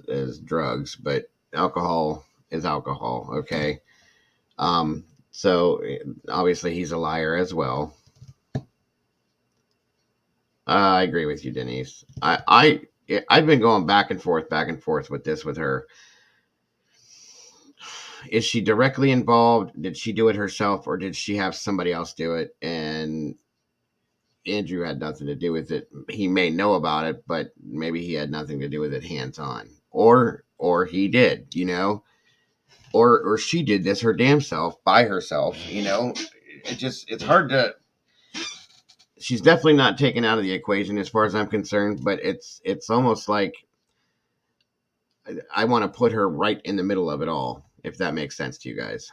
A: as drugs, but alcohol is alcohol. Okay. So obviously he's a liar as well. I agree with you, Denise. I've been going back and forth with this with her. Is she directly involved? Did she do it herself, or did she have somebody else do it? And Andrew had nothing to do with it. He may know about it, but maybe he had nothing to do with it hands on. Or he did, or she did this her damn self by herself. It's hard to. She's definitely not taken out of the equation as far as I'm concerned, but it's almost like I want to put her right in the middle of it all, if that makes sense to you guys.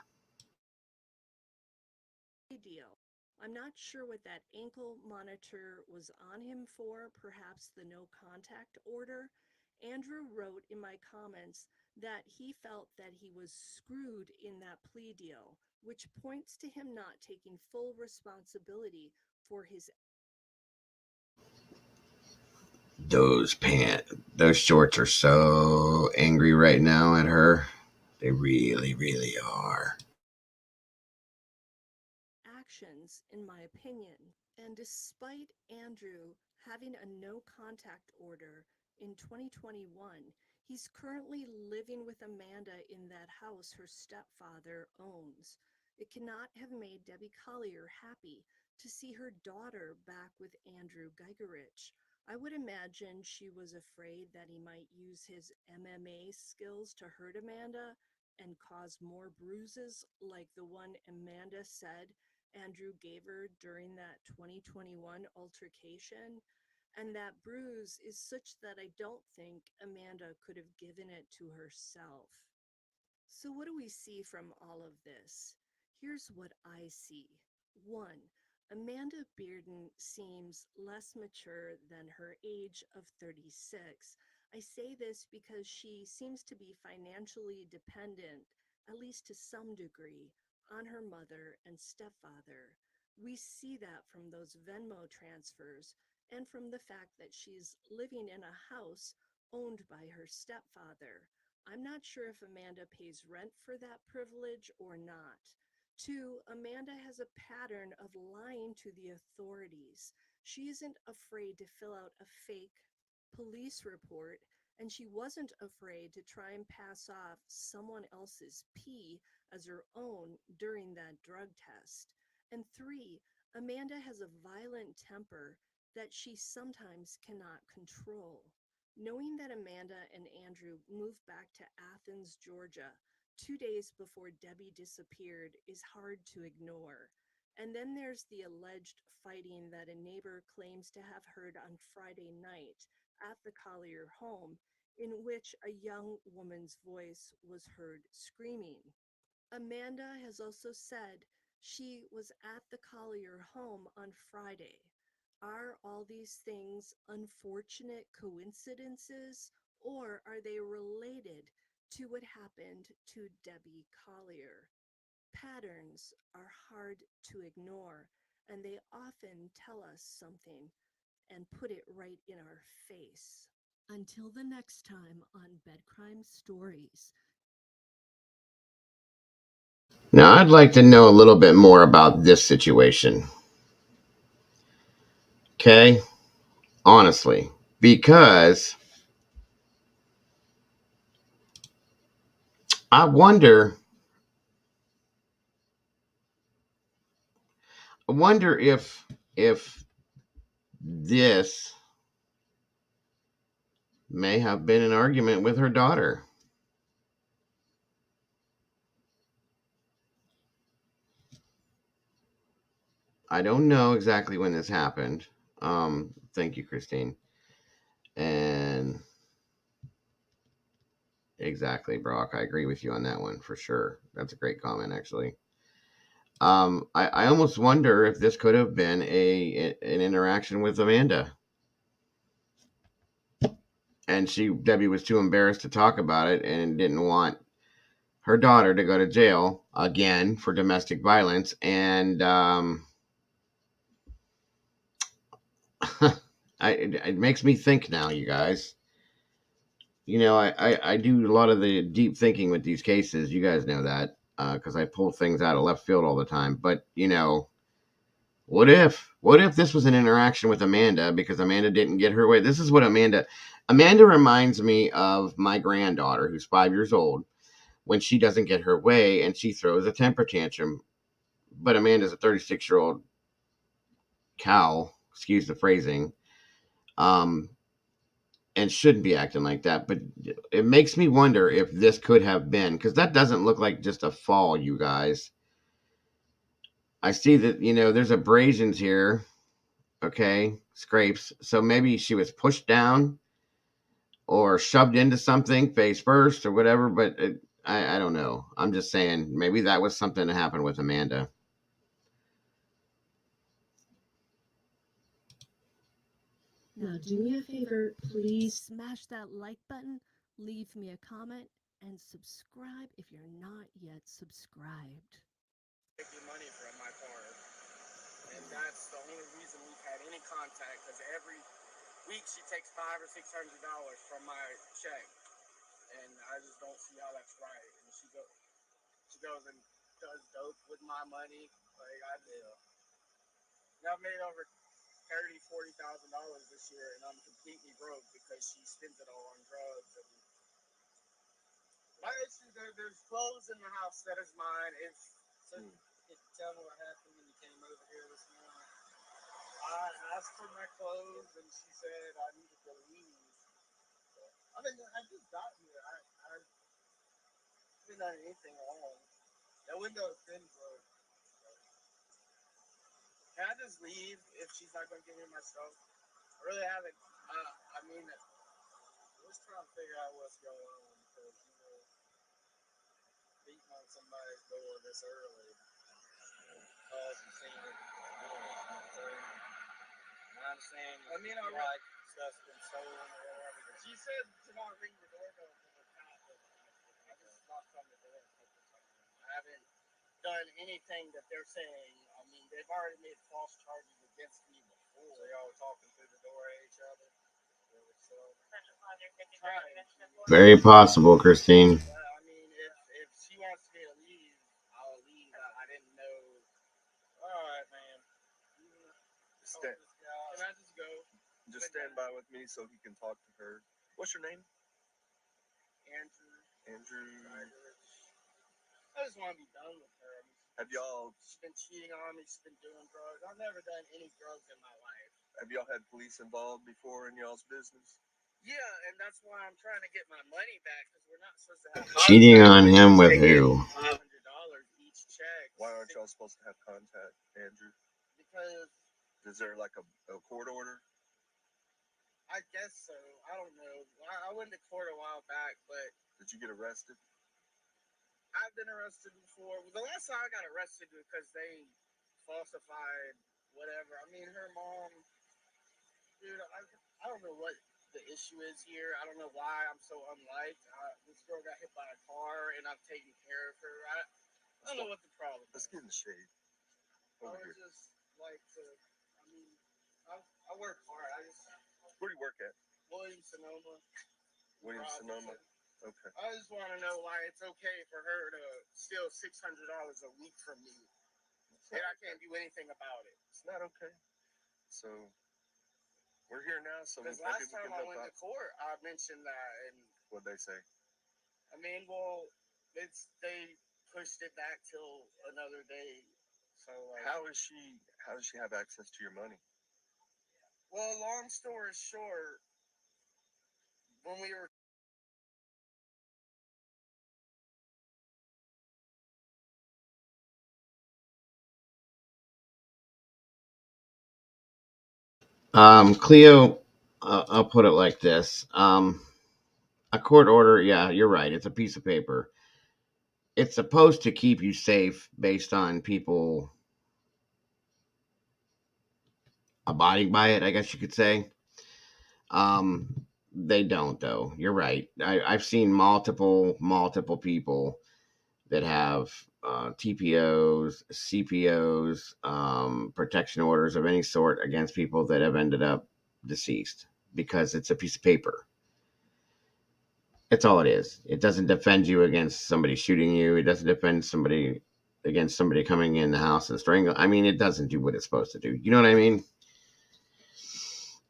B: Deal. I'm not sure what that ankle monitor was on him for, perhaps the no contact order. Andrew wrote in my comments that he felt that he was screwed in that plea deal, which points to him not taking full responsibility for his.
A: Those shorts are so angry right now at her. They really, really are.
B: Actions, in my opinion. And despite Andrew having a no contact order in 2021, he's currently living with Amanda in that house her stepfather owns. It cannot have made Debbie Collier happy to see her daughter back with Andrew Gigerich. I would imagine she was afraid that he might use his MMA skills to hurt Amanda and cause more bruises like the one Amanda said Andrew gave her during that 2021 altercation. And that bruise is such that I don't think Amanda could have given it to herself. So, what do we see from all of this? Here's what I see. One, Amanda Bearden seems less mature than her age of 36. I say this because she seems to be financially dependent, at least to some degree, on her mother and stepfather. We see that from those Venmo transfers and from the fact that she's living in a house owned by her stepfather. I'm not sure if Amanda pays rent for that privilege or not. Two, Amanda has a pattern of lying to the authorities. She isn't afraid to fill out a fake police report, and she wasn't afraid to try and pass off someone else's pee as her own during that drug test. And three, Amanda has a violent temper that she sometimes cannot control. Knowing that Amanda and Andrew moved back to Athens, Georgia, 2 days before Debbie disappeared is hard to ignore. And then there's the alleged fighting that a neighbor claims to have heard on Friday night at the Collier home, in which a young woman's voice was heard screaming. Amanda has also said she was at the Collier home on Friday. Are all these things unfortunate coincidences, or are they related to what happened to Debbie Collier? Patterns are hard to ignore, and they often tell us something and put it right in our face. Until the next time on Bed Crime Stories.
A: Now, I'd like to know a little bit more about this situation. Okay? Honestly. Because I wonder if this may have been an argument with her daughter. I don't know exactly when this happened. Thank you, Christine. And exactly, Brock. I agree with you on that one for sure. That's a great comment, actually. I almost wonder if this could have been an interaction with Amanda, and Debbie was too embarrassed to talk about it and didn't want her daughter to go to jail again for domestic violence, and it makes me think now, you guys. I do a lot of the deep thinking with these cases. You guys know that because I pull things out of left field all the time. But what if this was an interaction with Amanda because Amanda didn't get her way? This is what Amanda reminds me of my granddaughter who's 5 years old when she doesn't get her way and she throws a temper tantrum. But Amanda's a 36-year-old cow, excuse the phrasing, um, and shouldn't be acting like that. But it makes me wonder if this could have been, because that doesn't look like just a fall, you guys. I see that, there's abrasions here. Okay, scrapes. So maybe she was pushed down or shoved into something face first or whatever. But I don't know. I'm just saying maybe that was something that happened with Amanda.
B: Now, do me a favor, please smash that like button, leave me a comment, and subscribe if you're not yet subscribed.
C: Taking money from my car, and that's the only reason we've had any contact. Because every week she takes $500 or $600 from my check, and I just don't see how that's right. And she goes and does dope with my money, like I do. And I've made over $30,000-$40,000 this year, and I'm completely broke because she spends it all on drugs. And my issue, there's clothes in the house that is mine. So you can tell me what happened when you came over here this morning. I asked for my clothes, and she said I needed to leave. So, I just got here. I haven't done anything wrong. That window's been broke. So, can I just leave if she's not going to give me my stuff? I really haven't. I mean, let's try and figure out what's going on because, beating on somebody's door this early causing scene. I understand. I mean, like stuff's been stolen or whatever. She said to not ring the doorbell for the cat. I just knocked on the door a couple times. I haven't done anything that they're saying. I mean, they've already made false charges against me before. So y'all were talking through the door at each other. So,
A: Very possible, Christine.
C: I mean, if she wants me to leave, I'll leave. I didn't know. All right, man. Can I just go?
D: Just stand by with me so he can talk to her. What's your name?
C: Andrew.
D: Andrew.
C: I just want to be done with her.
D: Have y'all?
C: She's been cheating on me. She's been doing drugs. I've never done any drugs in my life.
D: Have y'all had police involved before in y'all's business?
C: Yeah, and that's why I'm trying to get my money back because we're not supposed to have
A: Cheating on him with who?
C: $500 each check.
D: Why aren't y'all supposed to have contact, Andrew?
C: Because
D: is there like a court order?
C: I guess so. I don't know. I went to court a while back, but
D: did you get arrested?
C: I've been arrested before. The last time I got arrested because they falsified whatever. I mean, her mom, dude, I don't know what the issue is here. I don't know why I'm so unliked. This girl got hit by a car, and I'm taking care of her. I don't know what the problem is.
D: Let's get in the shade.
C: I would just like to, I mean, I work hard.
D: Where do you work at?
C: Williams-Sonoma.
D: Williams-Sonoma. Okay.
C: I just want to know why it's okay for her to steal $600 a week from me, and I can't do anything about it.
D: It's not okay. So we're here now, so
C: because last time I went to court, I mentioned that, and
D: what'd they say?
C: I mean, well, they pushed it back till another day. So
D: how does she have access to your money?
C: Well, long story short, when we were
A: Cleo, I'll put it like this. A court order, yeah, you're right. It's a piece of paper. It's supposed to keep you safe based on people abiding by it, I guess you could say. They don't, though. You're right. I've seen multiple people that have TPOs, CPOs, protection orders of any sort against people that have ended up deceased because it's a piece of paper. It's all it is. It doesn't defend you against somebody shooting you. It doesn't defend somebody against somebody coming in the house and strangling. I mean, it doesn't do what it's supposed to do. You know what I mean?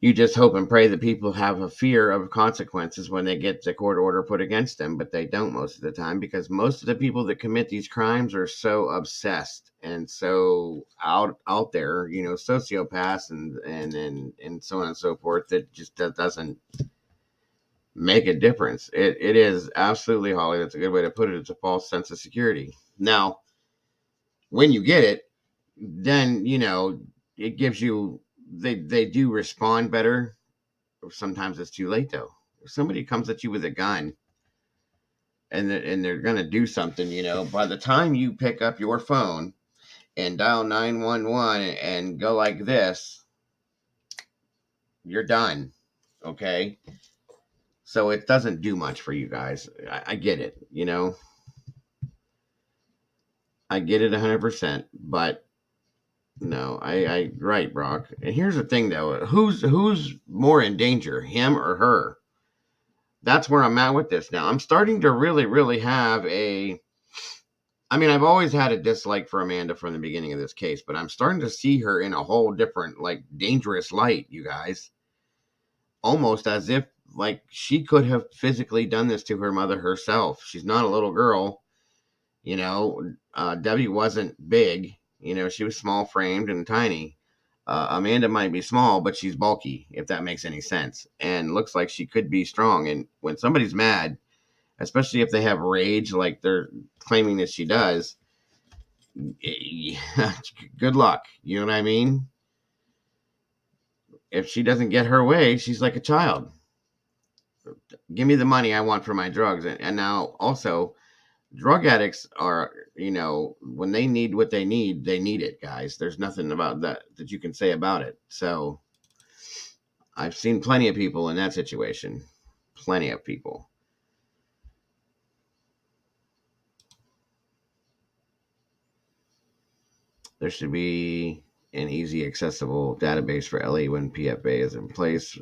A: You just hope and pray that people have a fear of consequences when they get the court order put against them, but they don't most of the time, because most of the people that commit these crimes are so obsessed and so out there, sociopaths and so on and so forth, that just doesn't make a difference. It is absolutely, Holly, that's a good way to put it. It's a false sense of security. Now, when you get it, then it gives you, they do respond better. Sometimes it's too late though. If somebody comes at you with a gun and they're gonna do something, by the time you pick up your phone and dial 911 and go like this, you're done. Okay, so it doesn't do much for you guys. I get it. I get it 100%, but no, I right, Brock. And here's the thing though: who's more in danger, him or her? That's where I'm at with this now. I'm starting to really, really have a. I mean, I've always had a dislike for Amanda from the beginning of this case, but I'm starting to see her in a whole different, like, dangerous light, you guys. Almost as if, like, she could have physically done this to her mother herself. She's not a little girl. Debbie wasn't big. She was small framed and tiny. Amanda might be small, but she's bulky, if that makes any sense, and looks like she could be strong. And when somebody's mad, especially if they have rage like they're claiming that she does, good luck. You know what I mean? If she doesn't get her way, she's like a child. Give me the money I want for my drugs. And now also, drug addicts are, when they need what they need it, guys. There's nothing about that you can say about it. So I've seen plenty of people in that situation. Plenty of people. There should be an easy accessible database for LE when PFA is in place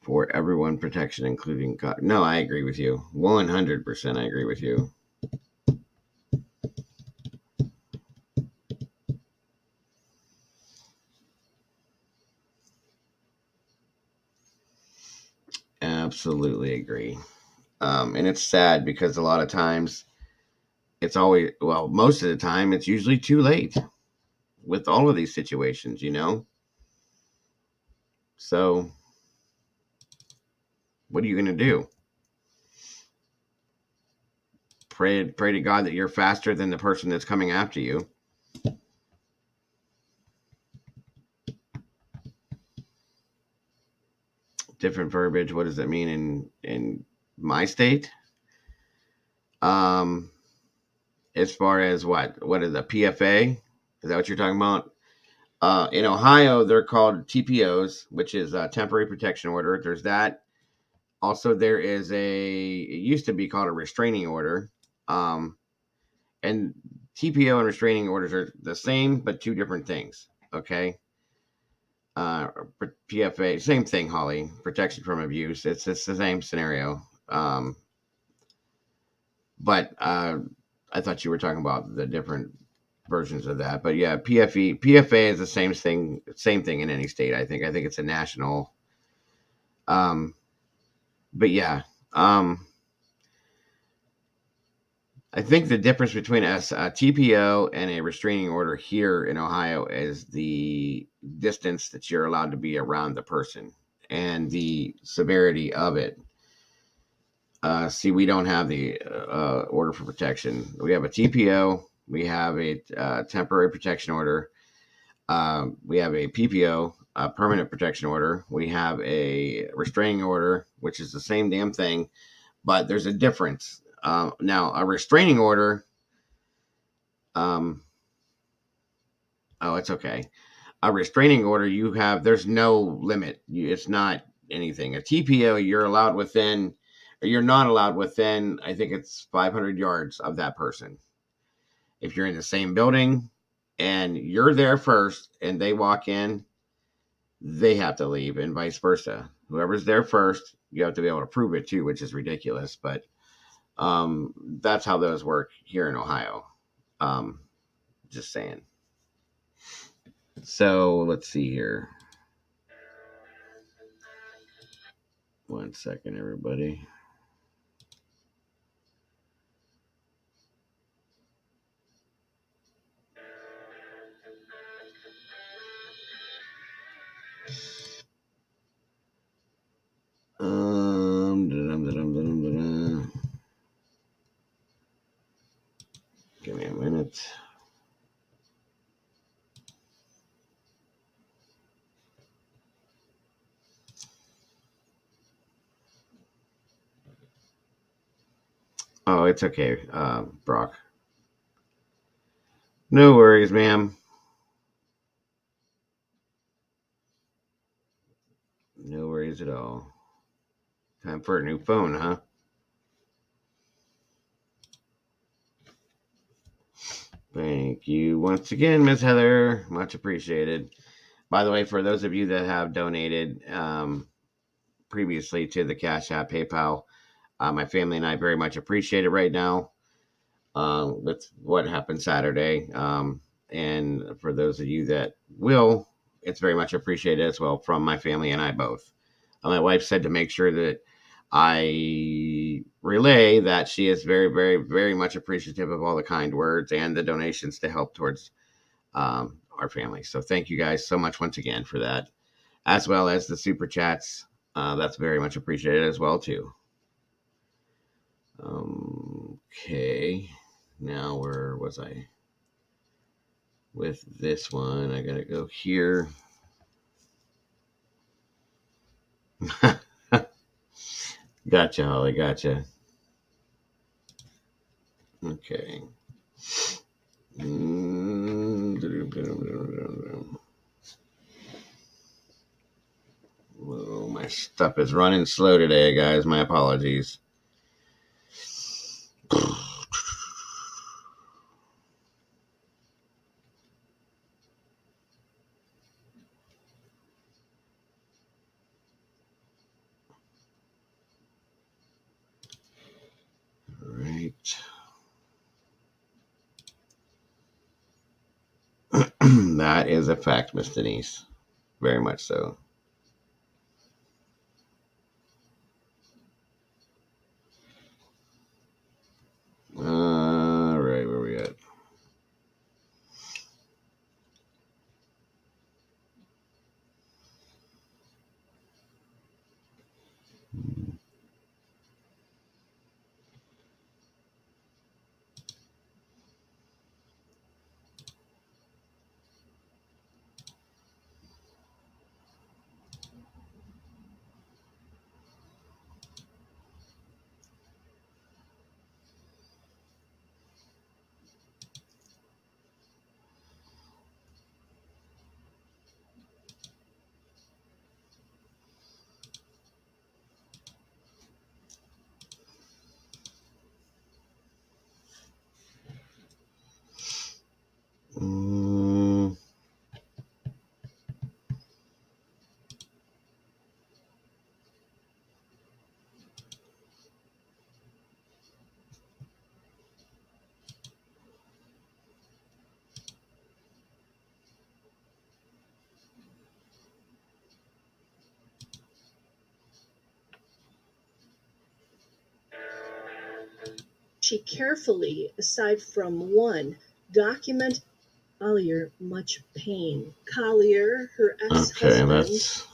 A: for everyone protection, including. No, I agree with you. 100% I agree with you. Absolutely agree. And it's sad because a lot of times it's always, well, most of the time it's usually too late with all of these situations, So what are you going to do? Pray to God that you're faster than the person that's coming after you. Different verbiage. What does that mean in my state? As far as what is a PFA? Is that what you're talking about? In Ohio, they're called TPOs, which is a temporary protection order. There's that. Also, there is it used to be called a restraining order. And TPO and restraining orders are the same, but two different things. Okay. PFA, same thing, Holly. Protection from abuse. It's the same scenario. But I thought you were talking about the different versions of that. But yeah, PFA is the same thing in any state. I think it's a national. But yeah, I think the difference between a TPO and a restraining order here in Ohio is the distance that you're allowed to be around the person and the severity of it. See, we don't have the order for protection. We have a TPO. We have a temporary protection order. We have a PPO, a permanent protection order. We have a restraining order, which is the same damn thing, but there's a difference. Now, a restraining order. Oh, it's okay. A restraining order, there's no limit. It's not anything. A TPO, you're allowed within, or you're not allowed within, I think it's 500 yards of that person. If you're in the same building and you're there first and they walk in, they have to leave, and vice versa. Whoever's there first, you have to be able to prove it too, which is ridiculous. But that's how those work here in Ohio. Just saying. So let's see here. 1 second, everybody. Give me a minute. Oh, it's okay, Brock. No worries, ma'am. No worries at all. Time for a new phone, huh? Thank you once again, Miss Heather. Much appreciated. By the way, for those of you that have donated previously to the Cash App, PayPal, my family and I very much appreciate it right now with what happened Saturday. And for those of you that will, it's very much appreciated as well from my family and I both. My wife said to make sure that I relay that she is very, very, very much appreciative of all the kind words and the donations to help towards our family. So thank you guys so much once again for that, as well as the super chats. That's very much appreciated as well too. Okay, now where was I with this one? I gotta go here. Gotcha, Holly. Gotcha. Okay. Whoa, my stuff is running slow today, guys. My apologies. All right. That is a fact, Miss Denise. Very much so. All right, where we at?
B: She carefully, aside from one, document Collier much pain. Collier, her
A: Okay,
B: ex-husband.
A: that's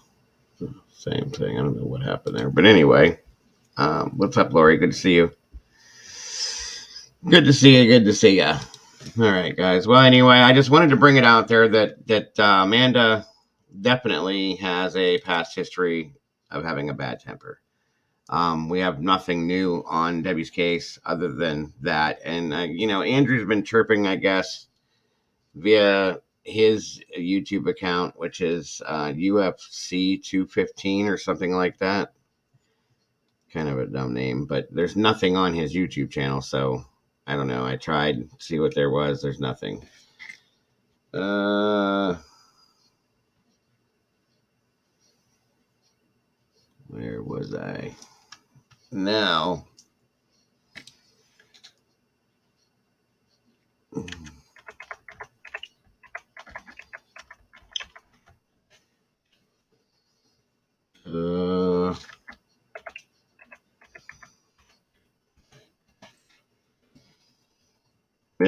A: the same thing. I don't know what happened there. But anyway, what's up, Lori? Good to see you. Good to see you. Good to see you. All right, guys. Well, anyway, I just wanted to bring it out there that Amanda definitely has a past history of having a bad temper. We have nothing new on Debbie's case other than that. And, Andrew's been chirping, I guess, via his YouTube account, which is UFC 215 or something like that. Kind of a dumb name, but there's nothing on his YouTube channel. So I don't know. I tried to see what there was. There's nothing. Where was I? Now,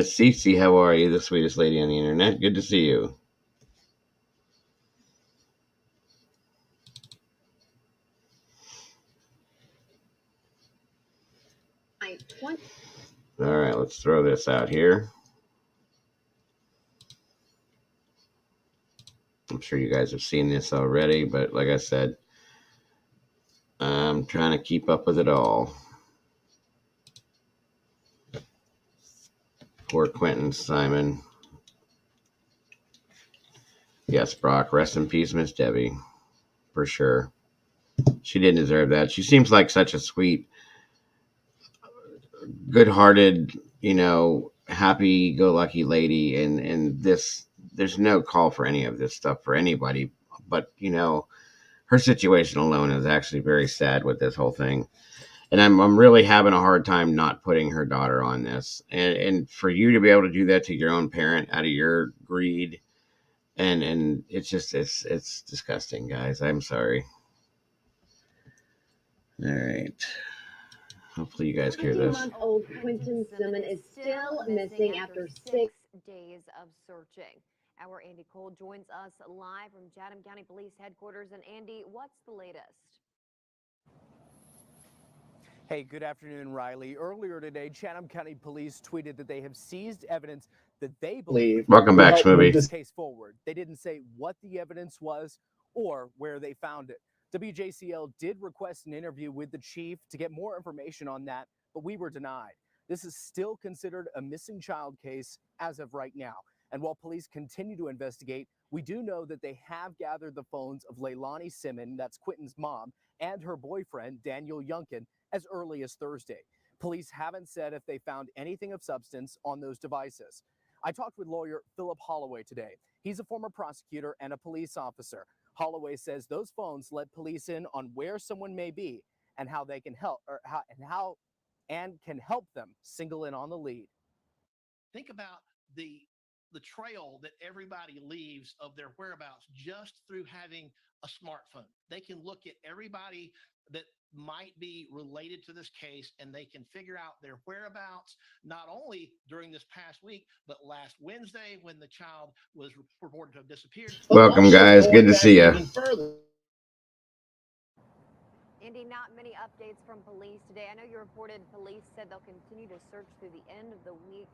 A: Miss Cece, how are you? The sweetest lady on the internet. Good to see you. All right, let's throw this out here. I'm sure you guys have seen this already, but like I said, I'm trying to keep up with it all. Poor Quentin Simon. Yes, Brock, rest in peace, Miss Debbie. For sure. She didn't deserve that. She seems like such a sweet, good-hearted, happy-go-lucky lady, and this, there's no call for any of this stuff for anybody. But her situation alone is actually very sad with this whole thing, and I'm really having a hard time not putting her daughter on this, and for you to be able to do that to your own parent out of your greed, and it's just it's disgusting, guys. I'm sorry. All right. Hopefully you guys hear this.
E: 20-month-old Quentin Simon is still missing after 6
F: days of searching. Our Andy Cole joins us live from Chatham County Police Headquarters. And Andy, what's the latest?
G: Hey, good afternoon, Riley. Earlier today, Chatham County Police tweeted that they have seized evidence that they believe
A: Welcome back, Smoothie.
G: this case forward. They didn't say what the evidence was or where they found it. WJCL did request an interview with the chief to get more information on that, but we were denied. This is still considered a missing child case as of right now. And while police continue to investigate, we do know that they have gathered the phones of Leilani Simon, that's Quentin's mom, and her boyfriend, Daniel Youngkin, as early as Thursday. Police haven't said if they found anything of substance on those devices. I talked with lawyer Philip Holloway today. He's a former prosecutor and a police officer. Holloway says those phones let police in on where someone may be and how they can help, and can help them single in on the lead.
H: Think about the trail that everybody leaves of their whereabouts just through having a smartphone. They can look at everybody that might be related to this case, and they can figure out their whereabouts, not only during this past week, but last Wednesday when the child was reported to have disappeared.
A: Welcome, guys. Good to see you.
F: Andy, not many updates from police today. I know you reported police said they'll continue to search through the end of the week.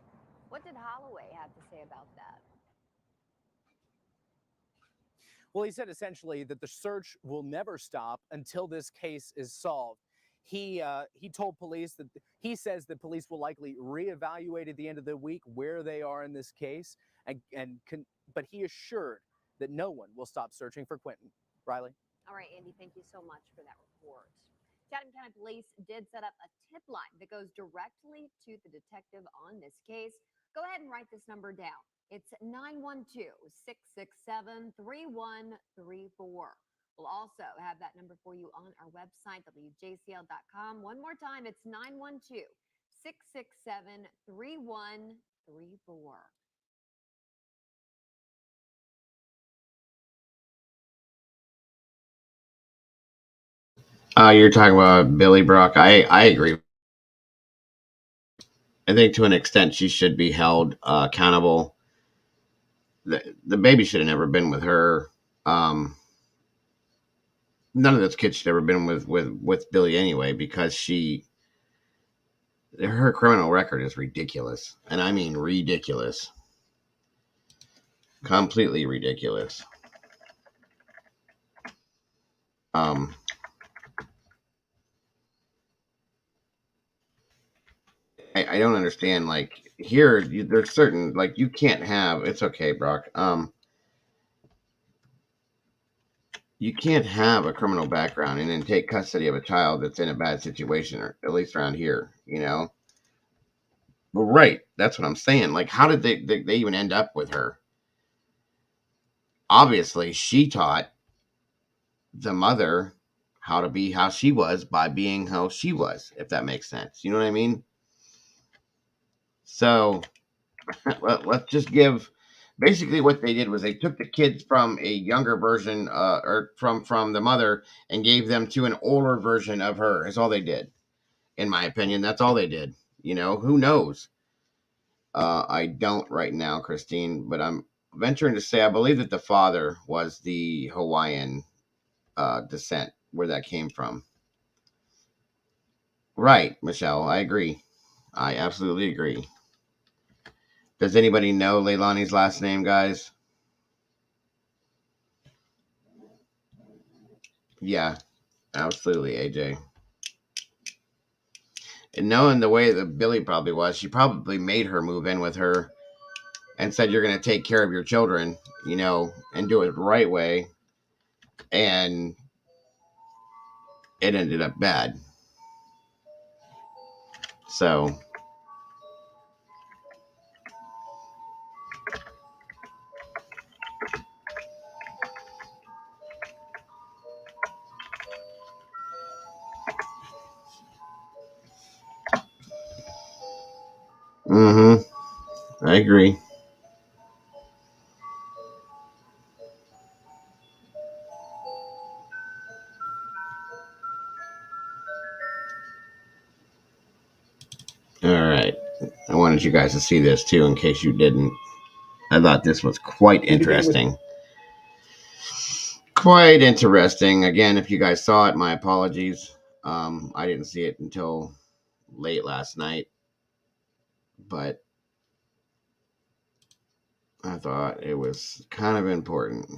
F: What did Holloway have to say about that?
G: Well, he said essentially that the search will never stop until this case is solved. He told police that he says that police will likely reevaluate at the end of the week where they are in this case, but he assured that no one will stop searching for Quentin. Riley?
F: All right, Andy, thank you so much for that report. Chatham County Police did set up a tip line that goes directly to the detective on this case. Go ahead and write this number down. It's 912-667-3134. We'll also have that number for you on our website, WJCL.com. One more time, it's 912-667-3134.
A: You're talking about Billy Brock. I agree. I think to an extent she should be held accountable. The baby should have never been with her. None of those kids should have ever been with Billy anyway, because her criminal record is ridiculous, and I mean ridiculous, completely ridiculous. I don't understand. Like here, there's certain, like, you can't have. It's okay, Brock. You can't have a criminal background and then take custody of a child that's in a bad situation, or at least around here, Well, right. That's what I'm saying. Like, how did they even end up with her? Obviously, she taught the mother how to be how she was by being how she was, if that makes sense. You know what I mean? So let's just give. Basically, what they did was they took the kids from a younger version, or from the mother, and gave them to an older version of her. Is all they did, in my opinion. That's all they did. Who knows? I don't right now, Christine, but I'm venturing to say I believe that the father was the Hawaiian descent, where that came from. Right, Michelle, I agree. I absolutely agree. Does anybody know Leilani's last name, guys? Yeah, absolutely, AJ. And knowing the way that Billy probably was, she probably made her move in with her and said, "You're going to take care of your children, and do it the right way." And it ended up bad. So, I agree. All right. I wanted you guys to see this too, in case you didn't. I thought this was quite interesting. Quite interesting. Again, if you guys saw it, my apologies. I didn't see it until late last night, but I thought it was kind of important.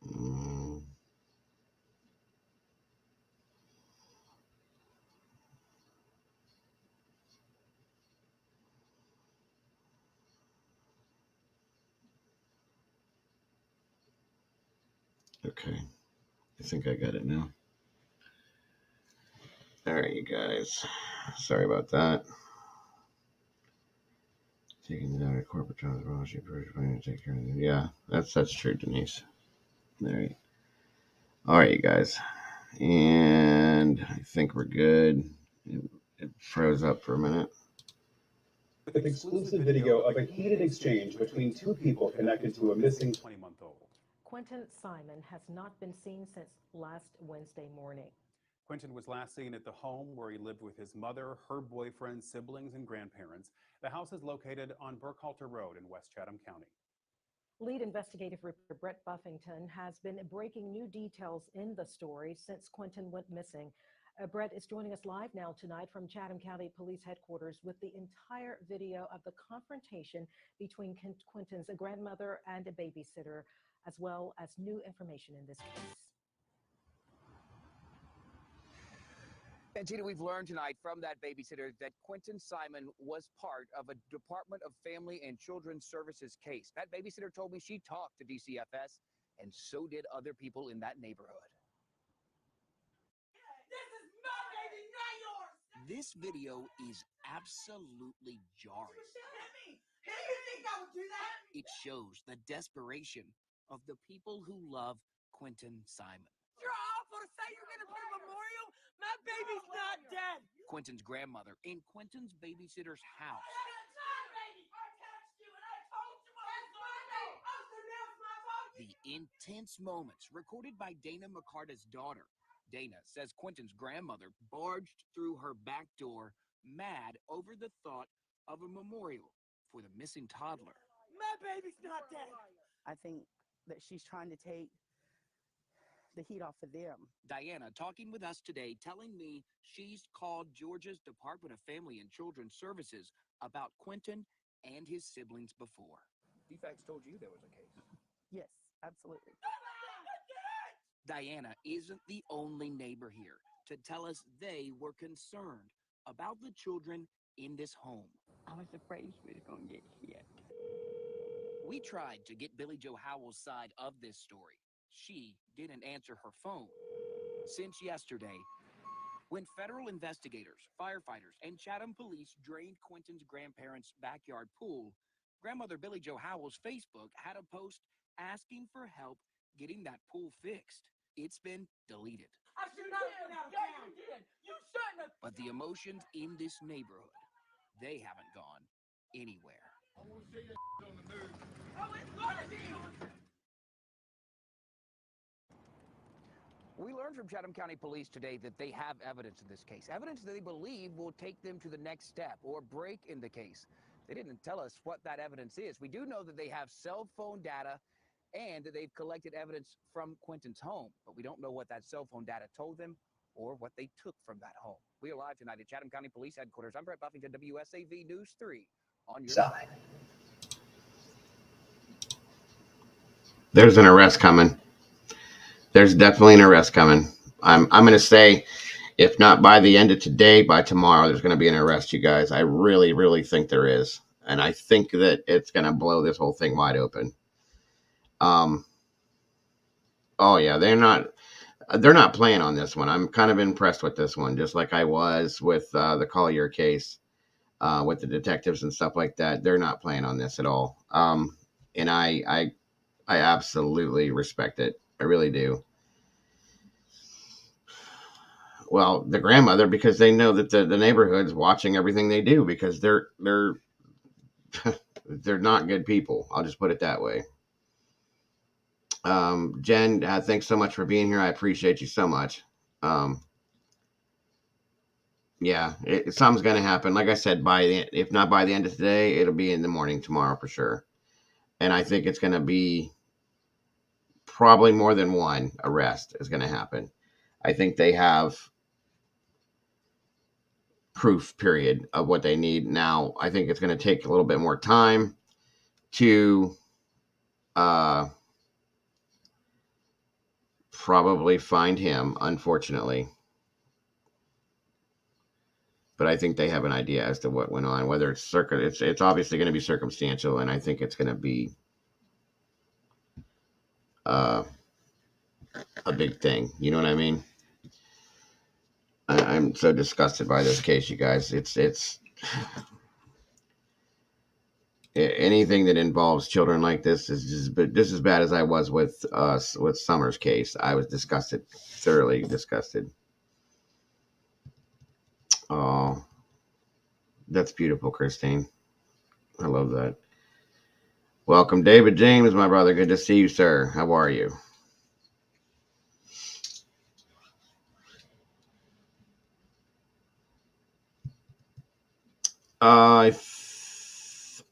A: Mm, okay. I think I got it now. All right, you guys. Sorry about that. Taking it out of corporate jobs, well, she planning to take care of it. Yeah, that's true, Denise. All right. All right, you guys. And I think we're good. It froze up for a minute.
I: With exclusive video of a heated exchange between two people connected to a missing 20-month-old.
J: Quentin Simon has not been seen since last Wednesday morning.
I: Quentin was last seen at the home where he lived with his mother, her boyfriend, siblings, and grandparents. The house is located on Burkhalter Road in West Chatham County.
J: Lead investigative reporter Brett Buffington has been breaking new details in the story since Quentin went missing. Brett is joining us live now tonight from Chatham County Police Headquarters with the entire video of the confrontation between Quentin's grandmother and a babysitter, as well as new information in this case.
K: And Gina, we've learned tonight from that babysitter that Quentin Simon was part of a Department of Family and Children's Services case. That babysitter told me she talked to DCFS, and so did other people in that neighborhood.
L: This is my baby, not yours!
K: This video is absolutely jarring.
L: Hit me! Do you think I would do that?
K: It shows the desperation of the people who love Quentin Simon.
L: You're awful to say you're gonna put a memorial. My baby's not dead.
K: Quentin's grandmother in Quentin's babysitter's house. The intense moments recorded by Dana McCarta's daughter. Dana says Quentin's grandmother barged through her back door, mad over the thought of a memorial for the missing toddler.
L: My baby's not dead.
M: I think that she's trying to take the heat off of them.
K: Diana talking with us today, telling me she's called Georgia's Department of Family and Children's Services about Quentin and his siblings before. DFACS told you there was a case.
M: Yes, absolutely.
K: Diana isn't the only neighbor here to tell us they were concerned about the children in this home.
M: I was afraid she was going to get hit.
K: We tried to get Billy Joe Howell's side of this story. She didn't answer her phone since yesterday, when federal investigators, firefighters, and Chatham police drained Quentin's grandparents' backyard pool. Grandmother Billy Joe Howell's Facebook had a post asking for help getting that pool fixed. It's been deleted.
L: I should not have been out of town. You did. You shouldn't have.
K: But the emotions in this neighborhood, they haven't gone anywhere.
L: I want to see your on the news. Oh, it's gonna be.
K: We learned from Chatham County Police today that they have evidence in this case, evidence that they believe will take them to the next step or break in the case. They didn't tell us what that evidence is. We do know that they have cell phone data and that they've collected evidence from Quentin's home, but we don't know what that cell phone data told them or what they took from that home. We are live tonight at Chatham County Police Headquarters. I'm Brett Buffington, WSAV News 3 on your side.
A: There's an arrest coming. There's definitely an arrest coming. I'm going to say, if not by the end of today, by tomorrow, there's going to be an arrest, you guys. I really, really think there is. And I think that it's going to blow this whole thing wide open. Oh yeah, they're not playing on this one. I'm kind of impressed with this one, just like I was with the Collier case, with the detectives and stuff like that. They're not playing on this at all. And I absolutely respect it. I really do. Well, the grandmother, because they know that the neighborhood's watching everything they do, because they're they're not good people. I'll just put it that way. Jen, thanks so much for being here. I appreciate you so much. Yeah, something's going to happen. Like I said, if not by the end of today, it'll be in the morning tomorrow for sure. And I think it's going to be probably more than one arrest is going to happen. I think they have proof, period, of what they need. Now, I think it's going to take a little bit more time to probably find him, unfortunately. But I think they have an idea as to what went on. Whether it's it's obviously going to be circumstantial, and I think it's going to be a big thing. You know what I mean? I'm so disgusted by this case, you guys. It's anything that involves children like this is just as bad as I was with Summer's case. I was disgusted, thoroughly disgusted. Oh, that's beautiful, Christine. I love that. Welcome, David James, my brother. Good to see you, sir. How are you?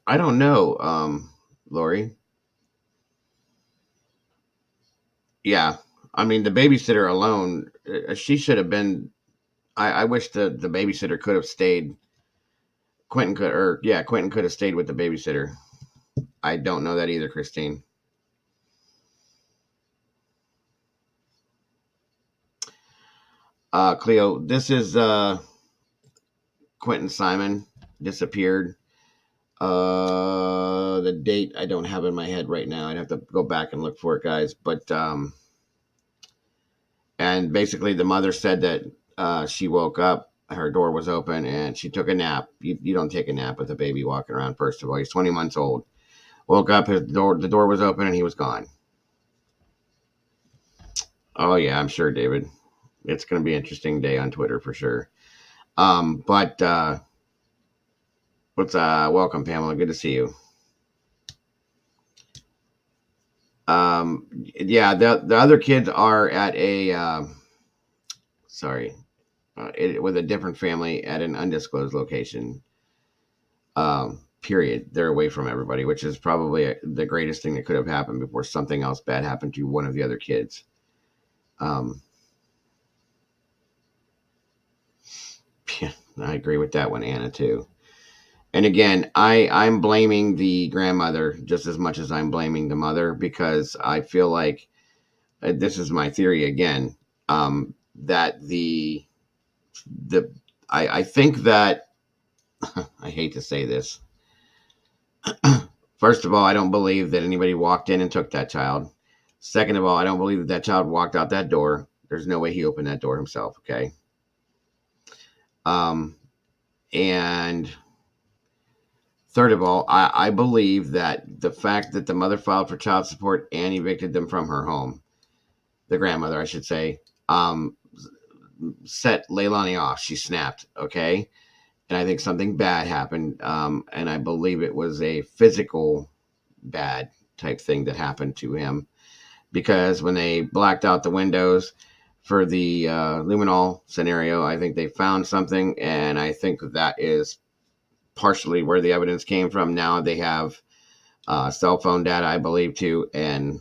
A: I don't know, Lori. Yeah, I mean the babysitter alone, she should have been. I wish the babysitter could have stayed. Quentin could have stayed with the babysitter. I don't know that either, Christine. Cleo, this is Quentin Simon disappeared. The date I don't have in my head right now. I'd have to go back and look for it, guys. But and basically the mother said that she woke up, her door was open, and she took a nap. You don't take a nap with a baby walking around. First of all, he's 20 months old. Woke up, the door was open, and he was gone. Oh yeah, I'm sure, David. It's going to be an interesting day on Twitter for sure. But welcome, Pamela. Good to see you. Yeah, the other kids are at a with a different family at an undisclosed location. Period. They're away from everybody, which is probably the greatest thing that could have happened before something else bad happened to one of the other kids. Yeah, I agree with that one, Anna, too. And again, I'm blaming the grandmother just as much as I'm blaming the mother, because I feel like this is my theory again, that I think that I hate to say this. First of all, I don't believe that anybody walked in and took that child. Second of all, I don't believe that child walked out that door. There's no way he opened that door himself. Okay. And third of all, I believe that the fact that the mother filed for child support and evicted them from her home, the grandmother, I should say, set Leilani off. She snapped, okay? And I think something bad happened, and I believe it was a physical bad type thing that happened to him, because when they blacked out the windows for the luminol scenario, I think they found something, and I think that is partially where the evidence came from. Now they have cell phone data, I believe, too, and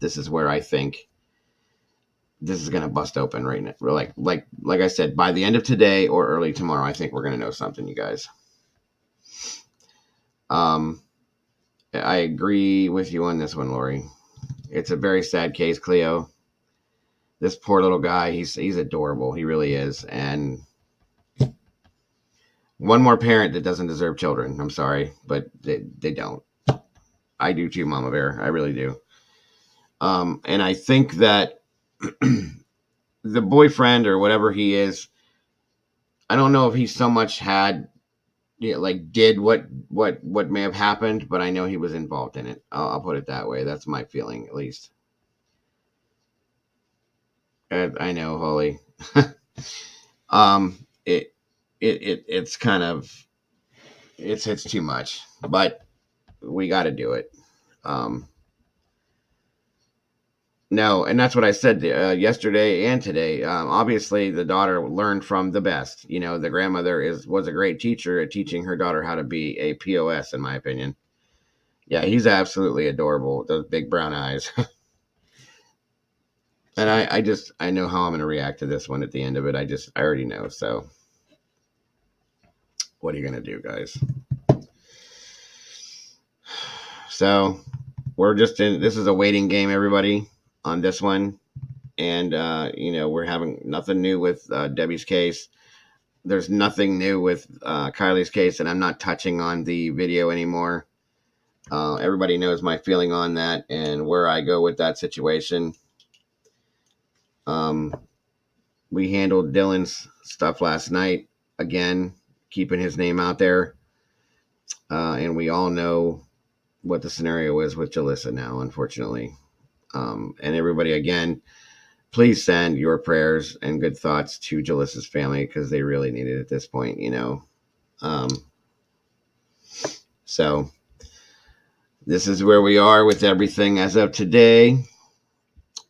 A: this is where I think this is going to bust open right now. Like I said, by the end of today or early tomorrow, I think we're going to know something, you guys. I agree with you on this one, Lori. It's a very sad case, Cleo. This poor little guy, he's adorable. He really is. And one more parent that doesn't deserve children. I'm sorry, but they don't. I do too, Mama Bear. I really do. And I think that the boyfriend or whatever he is, I don't know if he so much had, did what may have happened, but I know he was involved in it. I'll put it that way. That's my feeling, at least. I know, Holly. It's kind of, it's too much, but we got to do it. No, and that's what I said yesterday and today. Obviously, the daughter learned from the best. The grandmother was a great teacher at teaching her daughter how to be a POS, in my opinion. Yeah, he's absolutely adorable. Those big brown eyes. And I know how I'm going to react to this one at the end of it. I already know. So what are you going to do, guys? So we're this is a waiting game, everybody, on this one. And, we're having nothing new with Debbie's case. There's nothing new with Kylie's case, and I'm not touching on the video anymore. Everybody knows my feeling on that and where I go with that situation. We handled Dylan's stuff last night, again, keeping his name out there. And we all know what the scenario is with Jalissa now, unfortunately. And everybody, again, please send your prayers and good thoughts to Jalissa's family, because they really need it at this point, So this is where we are with everything as of today.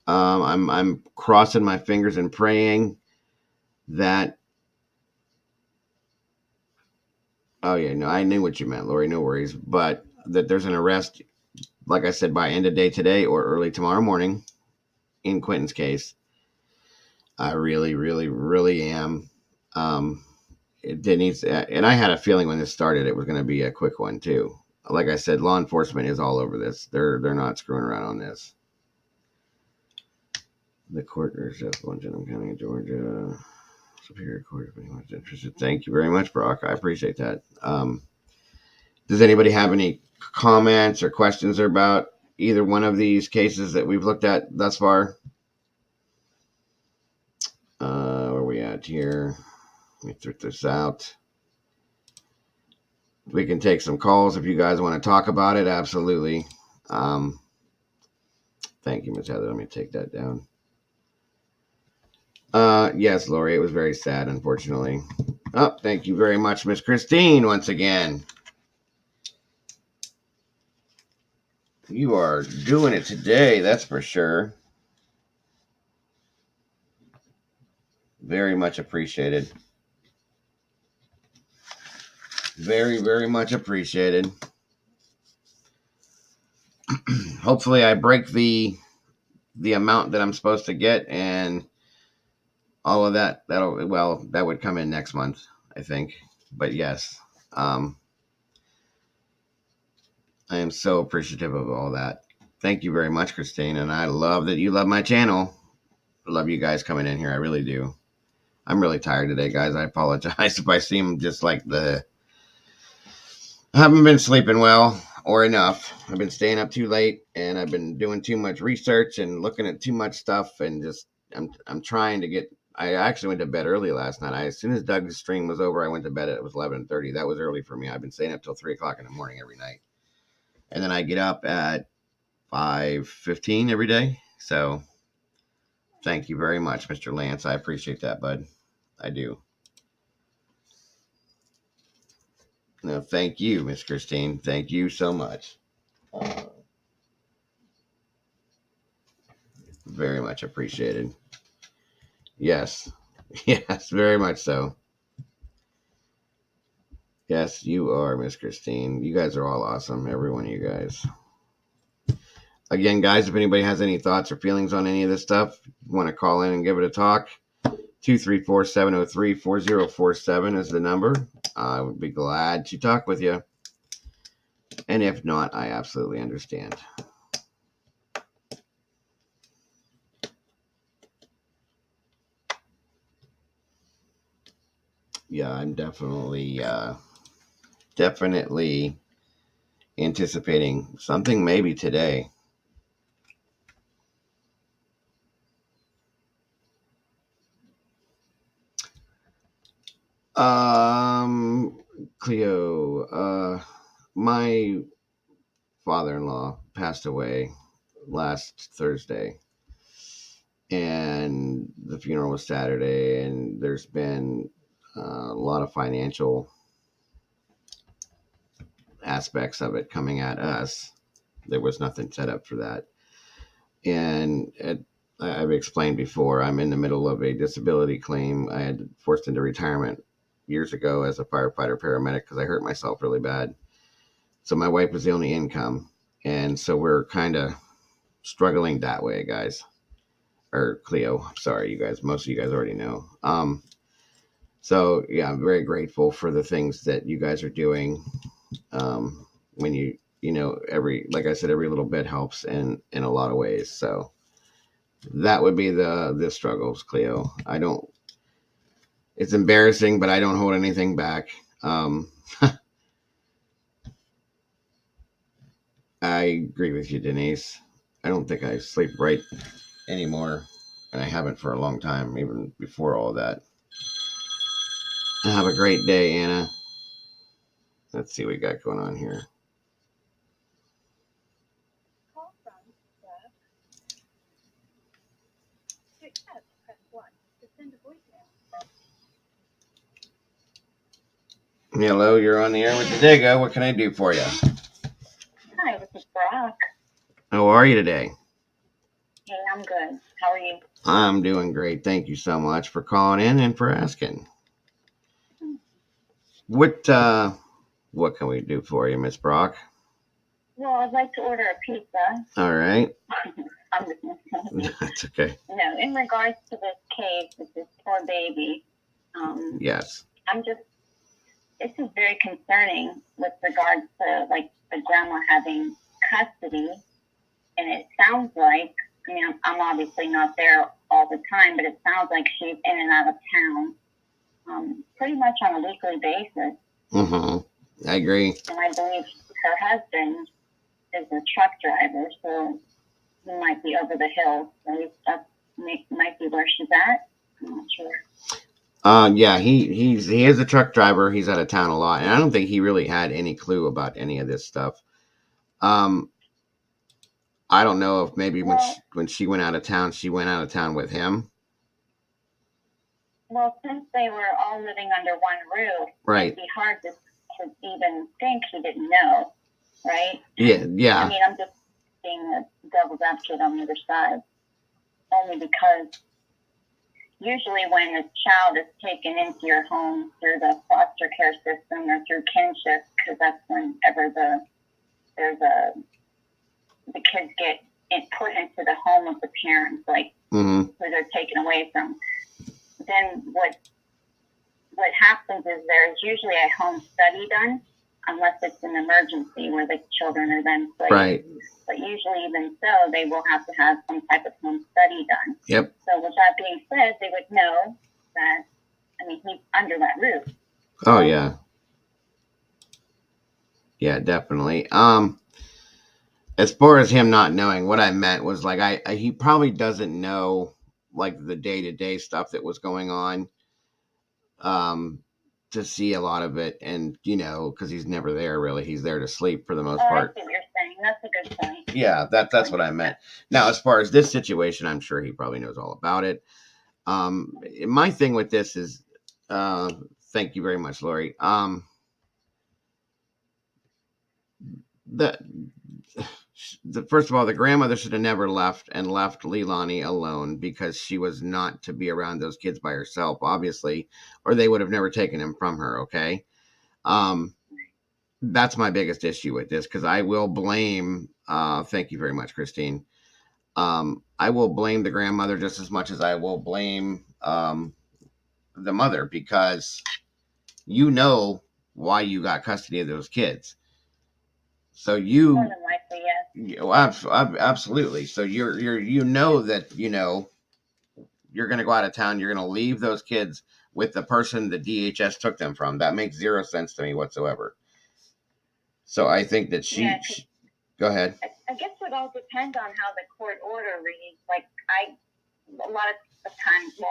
A: I'm crossing my fingers and praying that. Oh yeah, no, I knew what you meant, Lori. No worries, but that there's an arrest, like I said, by end of day today or early tomorrow morning in Quentin's case. I really, really, really am. It needs, and I had a feeling when this started it was going to be a quick one too. Like I said, law enforcement is all over this. They're not screwing around on this. The court is just one Gennaro County, Georgia Superior Court. If anyone's interested, thank you very much, Brock. I appreciate that. Does anybody have any comments or questions about either one of these cases that we've looked at thus far? Where are we at here? Let me throw this out. We can take some calls if you guys want to talk about it. Absolutely. Thank you, Ms. Heather. Let me take that down. Yes, Lori, it was very sad, unfortunately. Oh, thank you very much, Miss Christine, once again. You are doing it today, that's for sure. Very much appreciated. Very, very much appreciated. Hopefully I break the amount that I'm supposed to get, and all of that, that would come in next month, I think. But yes, I am so appreciative of all that. Thank you very much, Christine. And I love that you love my channel. I love you guys coming in here. I really do. I'm really tired today, guys. I apologize if I seem just like I haven't been sleeping well or enough. I've been staying up too late, and I've been doing too much research and looking at too much stuff, and just I'm trying to get. I actually went to bed early last night. As soon as Doug's stream was over, I went to bed. It was 11:30. That was early for me. I've been staying up till 3 o'clock in the morning every night, and then I get up at 5:15 every day. So Thank you very much, Mr. Lance. I appreciate that, bud. I do. No, thank you, Miss Christine. Thank you so much. Very much appreciated. Yes. Yes, very much so. Yes, you are, Miss Christine. You guys are all awesome. Every one of you guys. Again, guys, if anybody has any thoughts or feelings on any of this stuff, you want to call in and give it a talk, 234-703-4047 is the number. I would be glad to talk with you. And if not, I absolutely understand. Yeah, I'm definitely anticipating something maybe today. Cleo, my father-in-law passed away last Thursday, and the funeral was Saturday, and there's been a lot of financial aspects of it coming at us. There was nothing set up for that. And I've explained before, I'm in the middle of a disability claim. I had forced into retirement years ago as a firefighter paramedic because I hurt myself really bad. So my wife was the only income. And so we're kind of struggling that way, guys. Or Cleo, sorry, you guys. Most of you guys already know. So yeah, I'm very grateful for the things that you guys are doing. When like I said, every little bit helps in a lot of ways. So that would be the struggles, Cleo. It's embarrassing, but I don't hold anything back. I agree with you, Denise. I don't think I sleep right anymore, and I haven't for a long time, even before all that. Have a great day, Anna. Let's see what we got going on here. Hello, you're on the air with the Dago. What can I do for you?
N: Hi, this is Brock.
A: How are you today?
N: Hey, I'm good. How are you?
A: I'm doing great. Thank you so much for calling in and for asking. What can we do for you, Miss Brock?
N: Well, I'd like to order a pizza.
A: All right.
N: I'm just messing.
A: That's okay.
N: No, in regards to this case with this poor baby,
A: Yes.
N: This is very concerning with regards to like the grandma having custody, and it sounds like, I mean, I'm obviously not there all the time, but it sounds like she's in and out of town, pretty much on a weekly basis.
A: Mm-hmm. I agree.
N: And I believe her husband is a truck driver, so he might be over the hill. So that might be where she's at. I'm not sure.
A: Yeah, he is a truck driver. He's out of town a lot, and I don't think he really had any clue about any of this stuff. I don't know if maybe when she went out of town, she went out of town with him.
N: Well, since they were all living under one roof,
A: right,
N: it'd be hard to even think he didn't know, right?
A: Yeah.
N: I mean, I'm just being a devil's advocate on the other side, only because usually when a child is taken into your home through the foster care system or through kinship, because that's whenever the kids get put into the home of the parents, like who they're taken away from, then what happens is there's usually a home study done, unless it's an emergency where the children are then placed.
A: Right.
N: But usually, even so, they will have to have some type of home study done.
A: Yep.
N: So with that being said, they would know that, I mean, he's under that roof.
A: Oh, yeah. Yeah, definitely. As far as him not knowing, what I meant was like he probably doesn't know like the day-to-day stuff that was going on. To see a lot of it, and because he's never there really. He's there to sleep for the most part.
N: I see what you're saying. That's a good point.
A: Yeah, that's what I meant. Now, as far as this situation, I'm sure he probably knows all about it. My thing with this is, thank you very much, Lori. The first of all, the grandmother should have never left Leilani alone, because she was not to be around those kids by herself, obviously, or they would have never taken him from her. Okay. That's my biggest issue with this, because I will blame, thank you very much, Christine. I will blame the grandmother just as much as I will blame the mother, because you know why you got custody of those kids. So you,
N: More than likely, yes.
A: absolutely. So you know that, you're going to go out of town. You're going to leave those kids with the person the DHS took them from. That makes zero sense to me whatsoever. So I think that she go ahead.
N: I guess it all depends on how the court order reads. Like, a lot of the time, well,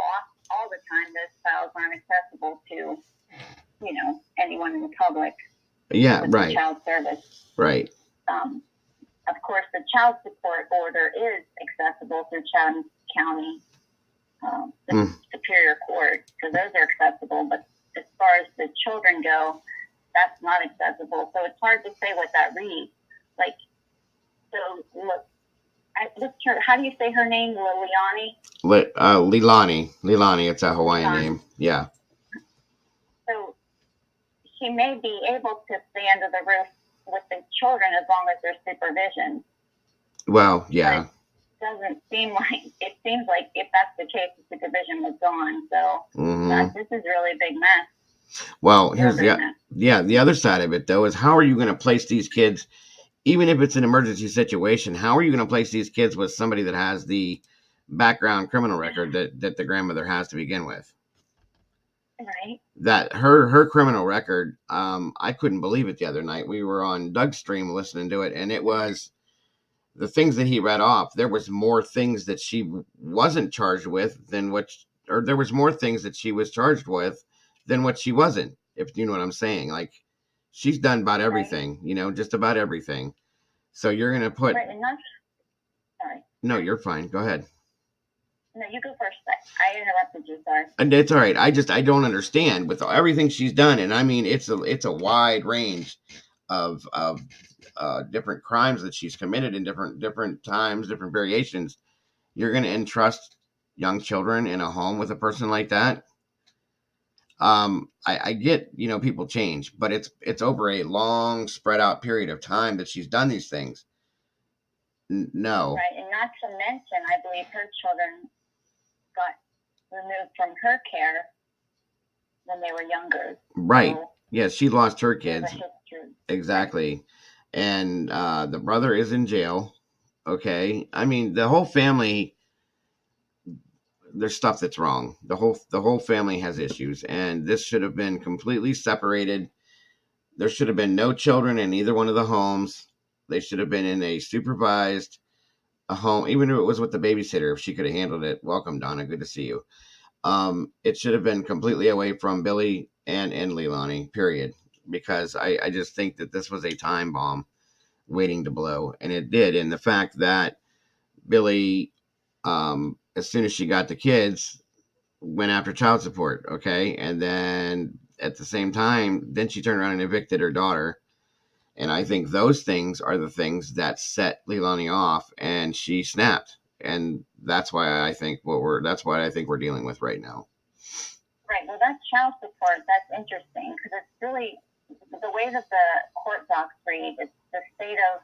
N: all the time, those files aren't accessible to, anyone in the public.
A: Yeah,
N: with
A: right.
N: The child service.
A: Right.
N: Of course, the child support order is accessible through Chatham County Superior Court, so those are accessible. But as far as the children go, that's not accessible. So it's hard to say what that reads. Like, so look, how do you say her name? Liliani?
A: Leilani. It's a Hawaiian name. Yeah.
N: So she may be able to stay under the roof with the children as long as there's supervision.
A: Well, yeah.
N: Doesn't seem like it seems like if that's the case, the supervision was gone. So this is really a big mess.
A: Well, here's the other side of it, though, is how are you going to place these kids, even if it's an emergency situation? How are you going to place these kids with somebody that has the background criminal record that the grandmother has to begin with?
N: Right.
A: That her criminal record, I couldn't believe it the other night. We were on Doug's stream listening to it, and it was the things that he read off. There was more things that she wasn't charged with than or there was more things that she was charged with than what she wasn't, if you know what I'm saying. Like, she's done about everything, just about everything. So you're going to put...
N: Right, and that's... Sorry.
A: No, you're fine. Go ahead.
N: No, you go first. I interrupted you, sorry.
A: And it's all right. I don't understand with everything she's done. And I mean, it's a wide range of different crimes that she's committed in different times, different variations. You're going to entrust young children in a home with a person like that. I get, people change, but it's over a long spread out period of time that she's done these things. No.
N: Right. And not to mention, I believe her children got removed from her care when they were younger.
A: Right.
N: So
A: yes, she lost her kids. Exactly. And the brother is in jail. Okay. I mean, the whole family, there's stuff that's wrong. The whole family has issues, and this should have been completely separated. There should have been no children in either one of the homes. They should have been in a supervised home, even if it was with the babysitter. If she could have handled it. Welcome, Donna. Good to see you. It should have been completely away from Billy and Leilani, period. Because I just think that this was a time bomb waiting to blow, and it did. And the fact that Billy, as soon as she got the kids, went after child support, okay, and then at the same time, then she turned around and evicted her daughter. And I think those things are the things that set Leilani off, and she snapped. And that's why I think we're dealing with right now.
N: Right. Well, that's child support. That's interesting, because it's really the way that the court docs read. It's the state of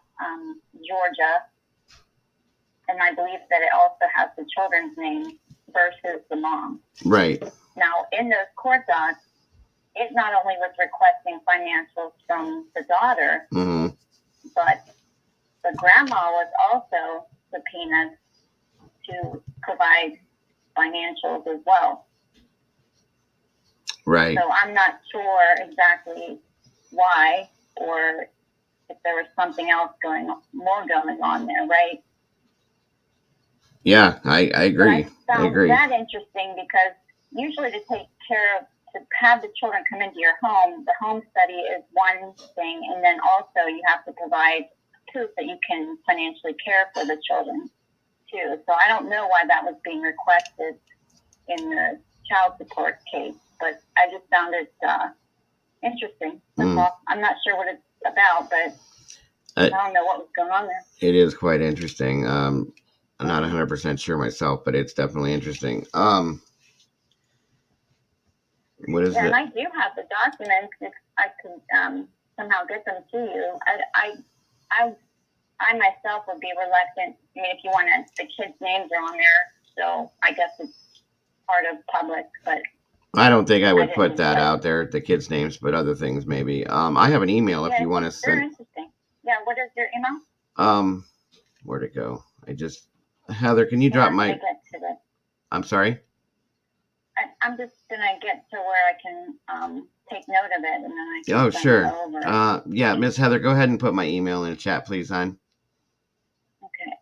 N: Georgia, and I believe that it also has the children's name versus the mom.
A: Right.
N: Now, in those court docs, it not only was requesting financials from the daughter, but the grandma was also subpoenaed to provide financials as well.
A: Right.
N: So I'm not sure exactly why, or if there was something else going on there, right?
A: Yeah, I agree.
N: I found that interesting, because usually to have the children come into your home, the home study is one thing, and then also you have to provide proof that you can financially care for the children too. So I don't know why that was being requested in the child support case, but I just found it interesting. That's all. I'm not sure what it's about, but I don't know what was going on there.
A: It is quite interesting. I'm not 100% sure myself, but it's definitely interesting. What is it?
N: And I do have the documents. If I could somehow get them to you, I myself would be reluctant. I mean, if you want to, the kids' names are on there, so I guess it's part of public. But
A: I don't think I would put that out there, the kids' names, but other things maybe. I have an email if you want to send.
N: Very interesting. Yeah, what is your email?
A: Where'd it go? Heather, can you drop my? I'm sorry.
N: I'm just gonna get to where I can take note of it, and then I can
A: Oh,
N: send
A: sure.
N: it over.
A: Yeah, Miss Heather, go ahead and put my email in the chat, please, hon.
N: Okay.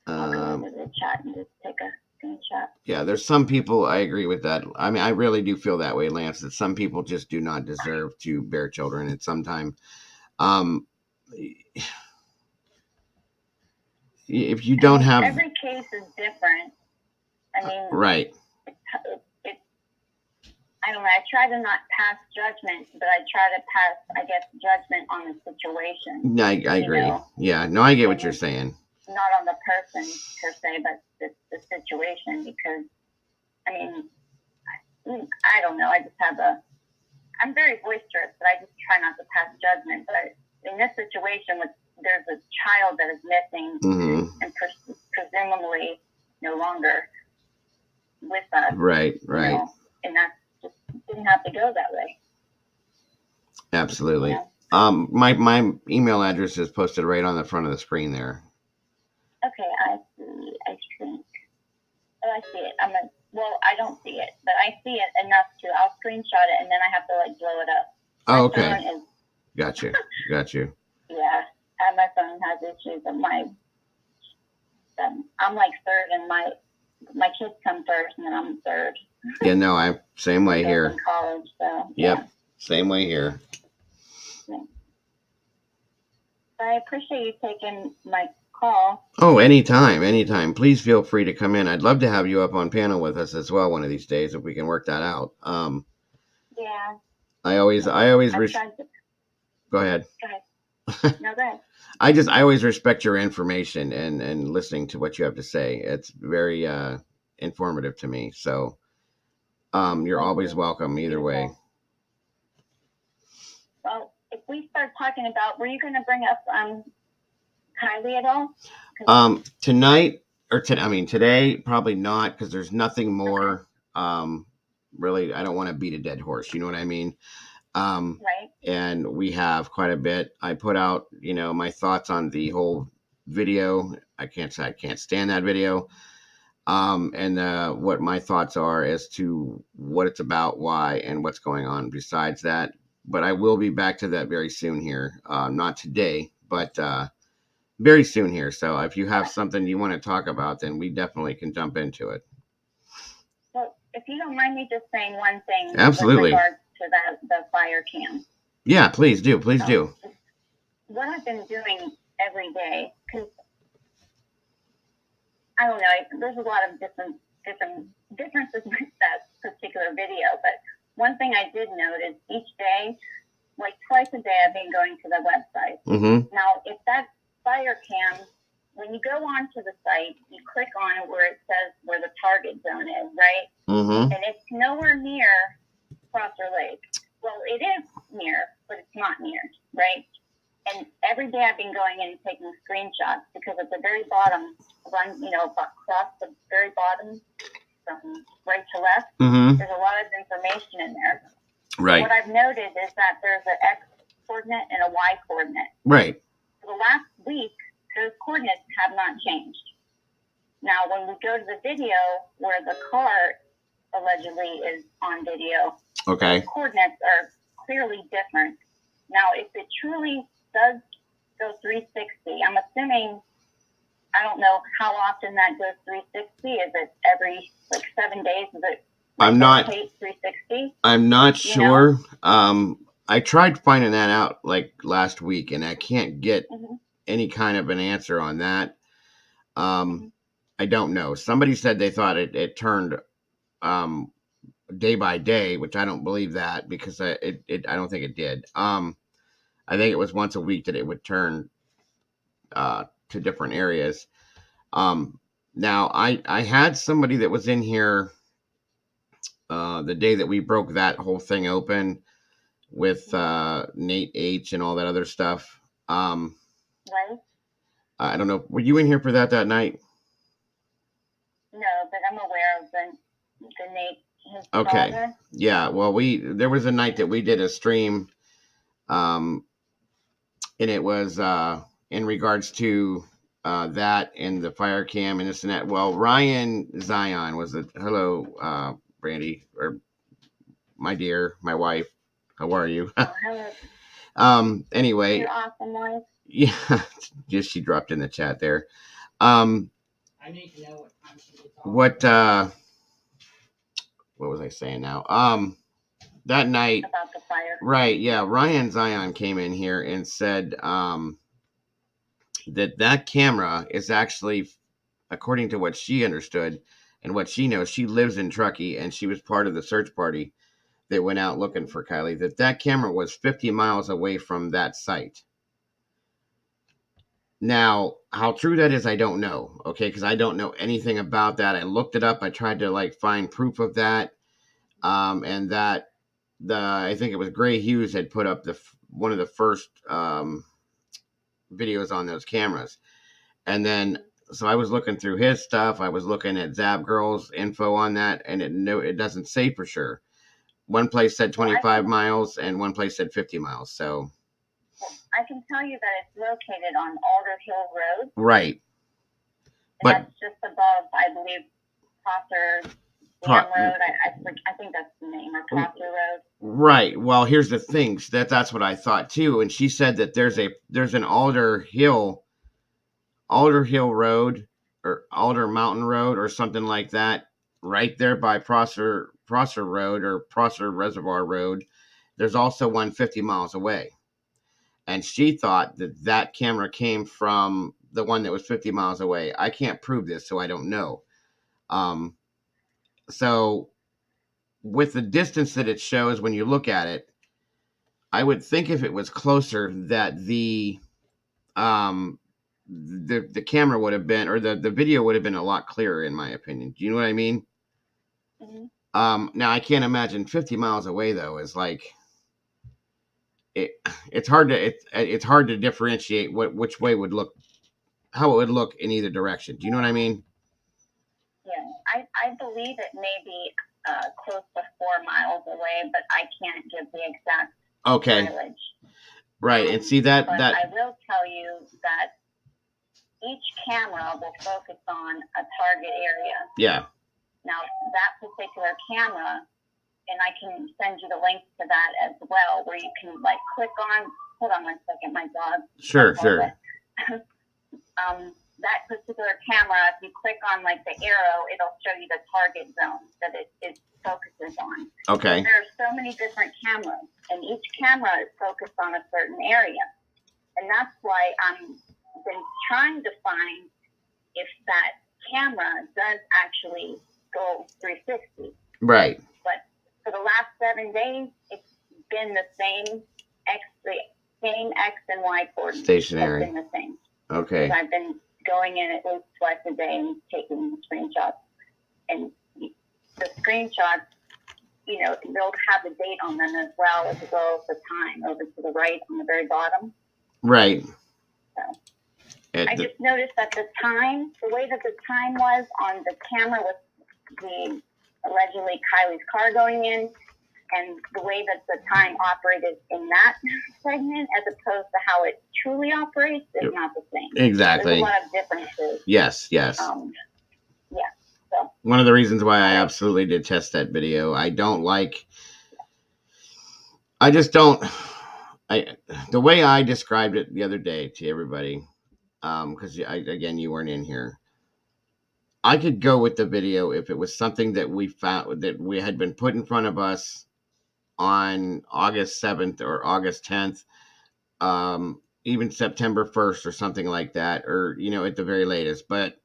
N: I'll go into the chat and just take a screenshot.
A: Yeah, there's some people, I agree with that. I mean, I really do feel that way, Lance, that some people just do not deserve to bear children. And sometimes, if you don't have...
N: Every case is different. I mean...
A: Right.
N: I don't know, I try to not pass judgment, but I try to pass, I guess, judgment on the situation.
A: No, I agree. You know? Yeah, no, I get what you're saying.
N: Not on the person per se, but the situation, because, I mean, I don't know, I just have I'm very boisterous, but I just try not to pass judgment. But in this situation, there's a child that is missing and presumably no longer with us.
A: Right.
N: You know, and that's just didn't have to go that way.
A: Absolutely. Yeah. My email address is posted right on the front of the screen there.
N: Okay, I see. I think. Oh, I see it. Well, I don't see it, but I see it enough I'll screenshot it, and then I have to blow it up.
A: Oh, okay. Got you.
N: Yeah, my phone has issues. I'm like third, and my kids come first, and then I'm third.
A: Yeah, no, I'm same way here.
N: In college, so.
A: Yep,
N: yeah.
A: Same way here.
N: Yeah. I appreciate you taking my call.
A: Oh, anytime. Please feel free to come in. I'd love to have you up on panel with us as well one of these days if we can work that out.
N: Yeah.
A: I always Go ahead.
N: Go ahead. No, go ahead.
A: I always respect your information and listening to what you have to say. It's very informative to me. So you're always welcome either way.
N: Well, if we start talking about, were you going to bring up Kylie at all?
A: Tonight today probably not, because there's nothing more. Really, I don't want to beat a dead horse. You know what I mean?
N: Right.
A: And we have quite a bit. I put out, my thoughts on the whole video. I can't say I can't stand that video. And what my thoughts are as to what it's about, why, and what's going on besides that. But I will be back to that very soon here. Not today, but very soon here. So if you have something you want to talk about, then we definitely can jump into it.
N: Well, if you don't mind me just saying one thing.
A: Absolutely.
N: With regards to the fire cam.
A: Yeah, please do.
N: What I've been doing every day, because I don't know, there's a lot of differences with that particular video, but one thing I did note is each day, like twice a day, I've been going to the website.
A: Mm-hmm.
N: Now, if that fire cam, when you go onto the site, you click on where it says where the target zone is, right?
A: Mm-hmm.
N: And it's nowhere near Prosser Lake. Well, it is near, but it's not near, right? And every day I've been going in and taking screenshots, because at the very bottom, across the very bottom, from right to left, there's a lot of information in there.
A: Right.
N: What I've noted is that there's an X coordinate and a Y coordinate.
A: Right.
N: For the last week, those coordinates have not changed. Now, when we go to the video where the car allegedly is on video,
A: okay,
N: the coordinates are clearly different. Now, if it truly does go 360, I'm assuming, I don't know how often that goes 360. Is it every 7 days? Is it
A: I'm not
N: 360?
A: I'm not sure. I tried finding that out last week, and I can't get any kind of an answer on that. I don't know. Somebody said they thought it turned day by day, which I don't believe that, because I don't think it did. I think it was once a week that it would turn to different areas. Now I had somebody that was in here the day that we broke that whole thing open with Nate H and all that other stuff.
N: Right?
A: I don't know. Were you in here for that night?
N: No, but I'm aware of the Nate, his
A: Okay.
N: father.
A: Yeah. Well, there was a night that we did a stream, and it was in regards to that and the fire cam and this and that. Well, Ryan Zion was hello, Brandy, or my dear, my wife. How are you?
N: Oh, hello.
A: Anyway.
N: Your awesome wife.
A: Yeah, just she dropped in the chat there.
L: I need to know what time she gets off.
A: What was I saying now? That night,
N: about the fire.
A: Right, yeah, Ryan Zion came in here and said that camera is actually, according to what she understood and what she knows, she lives in Truckee and she was part of the search party that went out looking for Kylie, that camera was 50 miles away from that site. Now, how true that is, I don't know, okay, because I don't know anything about that. I looked it up. I tried to find proof of that, and that I think it was Gray Hughes had put up one of the first videos on those cameras, and then so I was looking through his stuff. I was looking at Zab Girl's info on that, and it doesn't say for sure. One place said 25 miles, and one place said 50 miles. So.
N: I can tell you that it's located on Alder Hill Road.
A: Right.
N: And that's just above, I believe, Prosser Dam Road. I think that's the name, or Prosser Road.
A: Right. Well, here's the thing. That's what I thought too. And she said that there's an Alder Hill Road or Alder Mountain Road or something like that, right there by Prosser Road or Prosser Reservoir Road. There's also one 50 miles away. And she thought that camera came from the one that was 50 miles away. I can't prove this, so I don't know. So with the distance that it shows when you look at it, I would think if it was closer that the camera would have been, or the video would have been a lot clearer, in my opinion. Do you know what I mean?
N: Mm-hmm.
A: Now I can't imagine 50 miles away though is like. It's hard to differentiate which way would look, how it would look in either direction. Do you know what I mean?
N: Yeah, I believe it may be close to 4 miles away, but I can't give the exact mileage.
A: Right, and see that.
N: I will tell you that each camera will focus on a target area.
A: Yeah.
N: Now that particular camera. And I can send you the link to that as well, where you can click on. Hold on 1 second, my dog.
A: Sure.
N: That particular camera, if you click on the arrow, it'll show you the target zone that it focuses on.
A: Okay.
N: So there are so many different cameras, and each camera is focused on a certain area, and that's why I'm been trying to find if that camera does actually go 360.
A: Right.
N: But for the last 7 days, it's been the same X and Y coordinates.
A: Stationary.
N: It's been the same.
A: Okay.
N: I've been going in at least twice a day and taking screenshots. And the screenshots, they'll have the date on them as well as the time over to the right on the very bottom.
A: Right.
N: So I just noticed that the way that the time was on the camera with the allegedly Kylie's car going in, and the way that the time operated in that segment as opposed to how it truly operates is not the same.
A: Exactly.
N: There's a lot of differences.
A: Yes.
N: Yeah. So
A: one of the reasons why I absolutely detest that video. The way I described it the other day to everybody, because again, you weren't in here. I could go with the video if it was something that we found that we had been put in front of us on August 7th or August 10th, even September 1st or something like that, or, at the very latest. But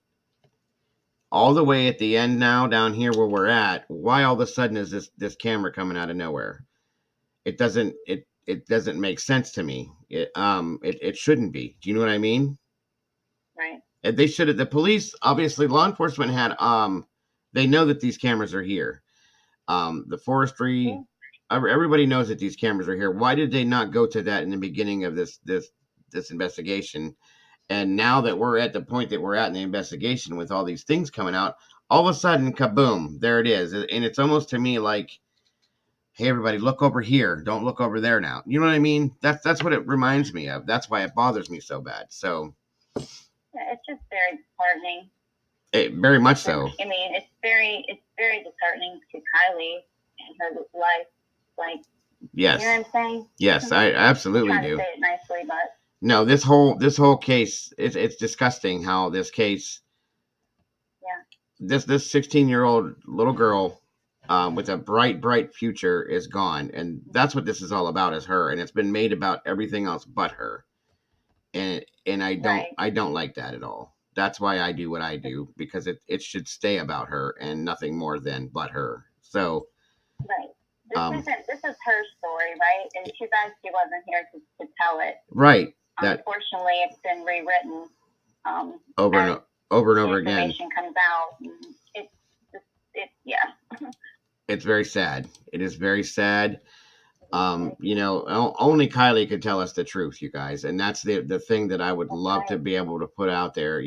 A: all the way at the end now, down here where we're at, why all of a sudden is this camera coming out of nowhere? It doesn't make sense to me. It shouldn't be. Do you know what I mean?
N: Right.
A: They should have. The police, obviously, law enforcement had. They know that these cameras are here. The forestry, everybody knows that these cameras are here. Why did they not go to that in the beginning of this investigation? And now that we're at the point that we're at in the investigation with all these things coming out, all of a sudden, kaboom, there it is. And it's almost to me like, hey, everybody, look over here. Don't look over there now. You know what I mean? That's what it reminds me of. That's why it bothers me so bad. So
N: yeah, it's just very disheartening.
A: Very much so.
N: I mean, it's very disheartening to Kylie and her life. Like,
A: yes,
N: you know what I'm saying?
A: Yes, I absolutely do.
N: To say it nicely, but
A: no, this whole case, it's disgusting how this case.
N: Yeah.
A: This 16-year-old little girl, with a bright future is gone, and that's what this is all about, is her, and it's been made about everything else but her, and I don't like that at all. That's why I do what I do, because it should stay about her and nothing more than but her. So
N: right, this is her story, right? And too bad she wasn't here to tell it.
A: Right.
N: Unfortunately, it's been rewritten
A: over and over again.
N: Information comes out. And yeah.
A: It's very sad. It is very sad. Only Kylie could tell us the truth, you guys, and that's the thing that I would love to be able to put out there.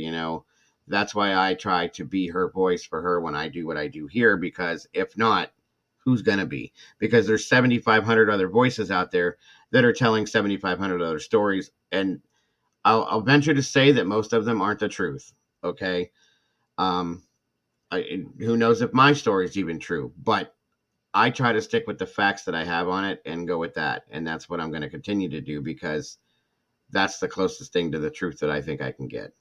A: That's why I try to be her voice for her when I do what I do here, because if not, who's gonna be? Because there's 7,500 other voices out there that are telling 7,500 other stories, and I'll venture to say that most of them aren't the truth. Okay, who knows if my story is even true, but I try to stick with the facts that I have on it and go with that. And that's what I'm going to continue to do, because that's the closest thing to the truth that I think I can get.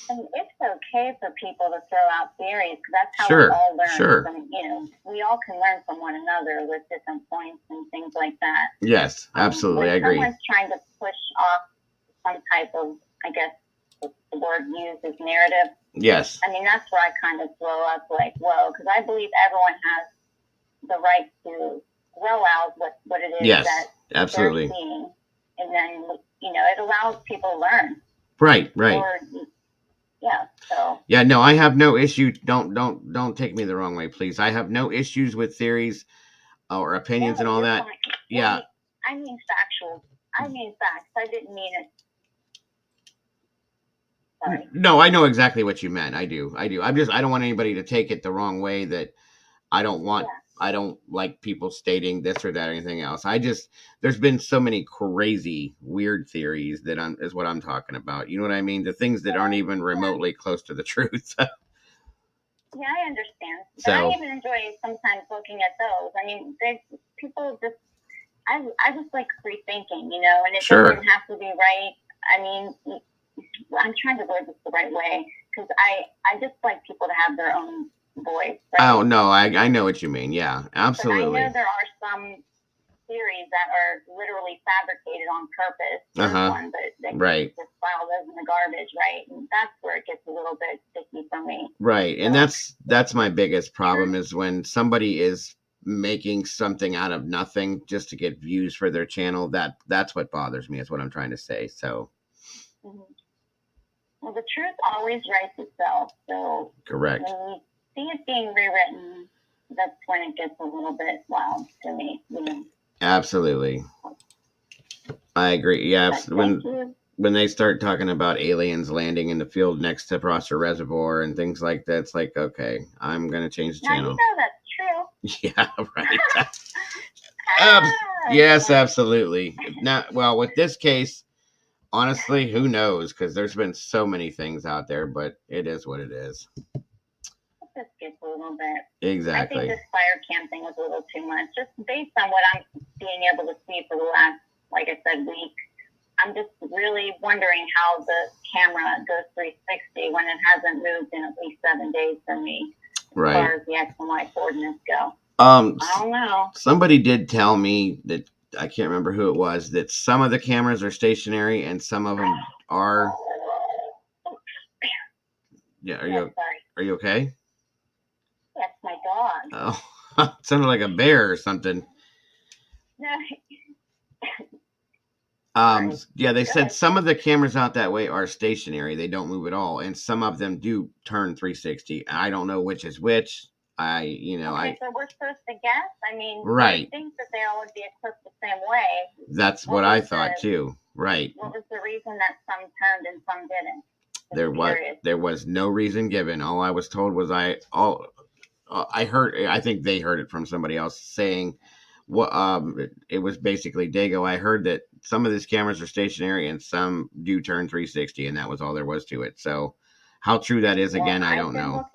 N: And it's okay for people to throw out theories, because that's how we all learn.
A: Sure.
N: From, we all can learn from one another with different points and things like that.
A: Yes, absolutely. I agree.
N: Someone's trying to push off some type of, I guess, the word used is narrative.
A: Yes.
N: I mean, that's where I kind of blow up like, whoa, because I believe everyone has the right to throw out what it is that
A: absolutely.
N: They're seeing, and then it allows people to learn.
A: Right.
N: So
A: yeah, no, I have no issue. Don't take me the wrong way, please. I have no issues with theories or opinions and all that.
N: Fine.
A: Yeah.
N: I mean factual. I mean facts. I didn't mean it. Sorry.
A: No, I know exactly what you meant. I do. I don't want anybody to take it the wrong way, that I don't want. Yeah. I don't like people stating this or that or anything else. There's been so many crazy, weird theories that is what I'm talking about. You know what I mean? The things that aren't even remotely close to the truth.
N: Yeah, I understand. But I even enjoy sometimes looking at those. I mean, people just, I just like free thinking, and it doesn't have to be right. I mean, I'm trying to word this the right way, because I just like people to have their own voice. Right?
A: Oh no, I know what you mean. Yeah, absolutely.
N: But I know there are some theories that are literally fabricated on purpose. There's one, but they can just file those in the garbage, right? And that's where it gets a little bit sticky for me.
A: Right, and that's my biggest problem, is when somebody is making something out of nothing just to get views for their channel. That's what bothers me, is what I'm trying to say. So.
N: Mm-hmm. Well, the truth always writes itself. So.
A: Correct.
N: When you see it being rewritten, that's when it gets a little bit wild to me.
A: Absolutely. I agree. Yeah. When they start talking about aliens landing in the field next to Prosser Reservoir and things like that, it's like, okay, I'm going to change the channel.
N: That's true.
A: Yeah, right. Yes, absolutely. Now, well, with this case, honestly, who knows? Because there's been so many things out there, but it is what it is.
N: It just gets a little bit.
A: Exactly.
N: I think this fire cam thing was a little too much. Just based on what I'm being able to see for the last, like I said, week, I'm just really wondering how the camera goes 360 when it hasn't moved in at least 7 days for me.
A: Right.
N: As far as the X and Y coordinates go.
A: I
N: don't know.
A: Somebody did tell me that I can't remember who it was, that some of the cameras are stationary and some of them are. Yeah, are you okay?
N: That's my dog.
A: Oh, it sounded like a bear or something. Yeah, they said some of the cameras out that way are stationary; they don't move at all, and some of them do turn 360. I don't know which is which.
N: So we're supposed to guess. I mean,
A: Right.
N: I think that they all would be equipped the same way.
A: That's what I thought too. Right.
N: What was the reason that some turned and some didn't?
A: There was no reason given. All I was told was I heard. I think they heard it from somebody else saying, it was basically Dago. I heard that some of these cameras are stationary and some do turn 360, and that was all there was to it. So, how true that is, again, I don't know.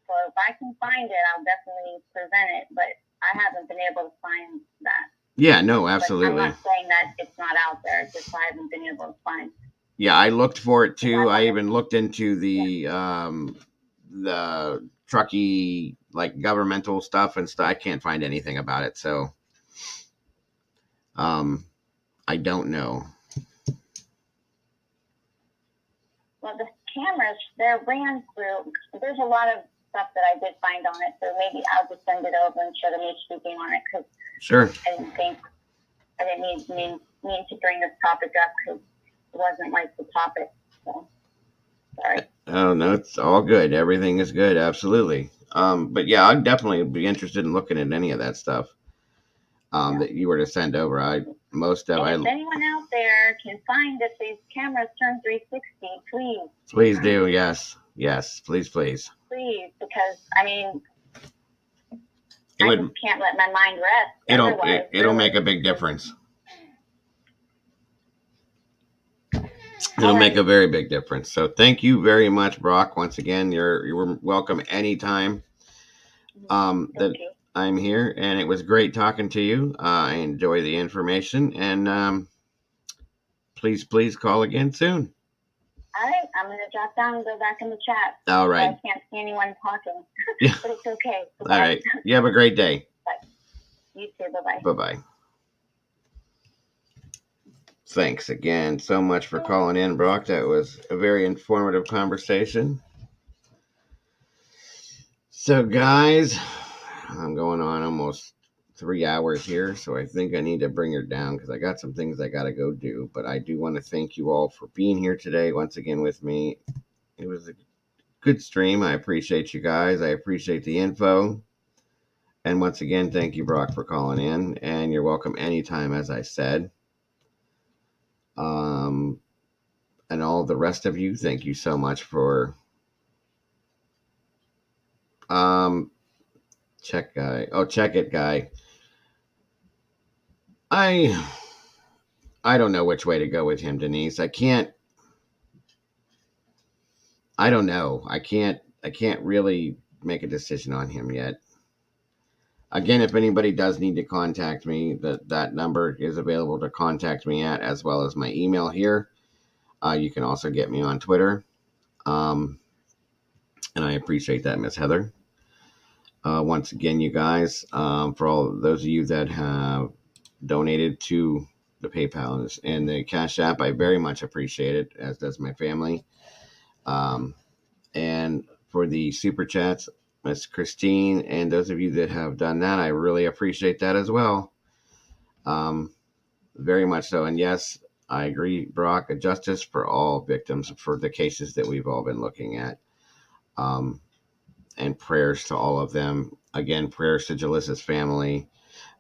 N: So if I can find it, I'll definitely present it. But I haven't been able to find that.
A: Yeah, no, absolutely.
N: But I'm not saying that it's not out there. It's just I haven't been able to find.
A: Yeah, I looked for it too. I even looked into the trucky, like, governmental stuff and stuff. I can't find anything about it, so I don't know.
N: Well, the cameras, they're ran through. There's a lot of stuff that I did find on it, so maybe I'll just send it over and show them HDB on it, because
A: sure.
N: I didn't mean to bring this topic up because it wasn't like the topic. So sorry.
A: Oh no, it's all good. Everything is good, absolutely. But yeah, I'd definitely be interested in looking at any of that stuff that you were to send over. If
N: anyone out there can find if these cameras turn 360, please.
A: Please do, yes, please.
N: Please, because I mean, I just can't let my mind rest.
A: It'll make a big difference. It'll make a very big difference. So thank you very much, Brock. Once again, you're welcome anytime. That I'm here, and it was great talking to you. I enjoy the information, and please call again soon.
N: All right, I'm going to drop down and go back in the chat.
A: All right.
N: I can't see anyone talking,
A: Yeah.
N: but it's okay.
A: All right. You have a great day.
N: Bye. You too. Bye-bye.
A: Bye-bye. Thanks again so much for calling in, Brock. That was a very informative conversation. So, guys, I'm going on almost 3 hours here, so I think I need to bring her down because I got some things I got to go do. But I do want to thank you all for being here today once again with me. It was a good stream. I appreciate you guys. I appreciate the info. And once again, thank you, Brock, for calling in. And you're welcome anytime, as I said. And all the rest of you, thank you so much for check it, guy. I don't know which way to go with him, Denise. I don't know. I can't really make a decision on him yet. Again, if anybody does need to contact me, that number is available to contact me at, as well as my email here. You can also get me on Twitter. And I appreciate that, Miss Heather. Once again, you guys, for all those of you that have donated to the PayPal and the Cash App, I very much appreciate it, as does my family. And for the Super Chats, Miss Christine, and those of you that have done that, I really appreciate that as well. Very much so. And yes, I agree, Brock, a justice for all victims for the cases that we've all been looking at. And prayers to all of them. Again, prayers to Jalissa's family,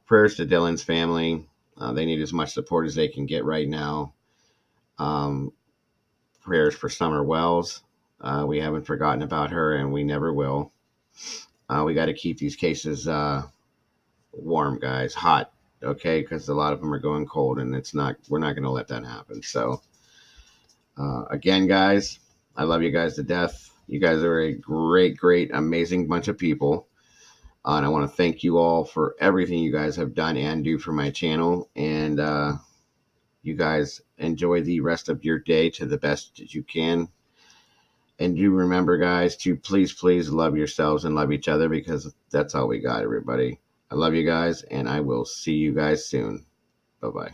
A: prayers to Dylan's family. They need as much support as they can get right now. Prayers for Summer Wells. We haven't forgotten about her, and we never will. We got to keep these cases warm, guys, hot, okay? Because a lot of them are going cold, and we're not going to let that happen. So, again, guys, I love you guys to death. You guys are a great, amazing bunch of people. And I want to thank you all for everything you guys have done and do for my channel. And you guys enjoy the rest of your day to the best that you can. And do remember, guys, to please love yourselves and love each other, because that's all we got, everybody. I love you guys, and I will see you guys soon. Bye-bye.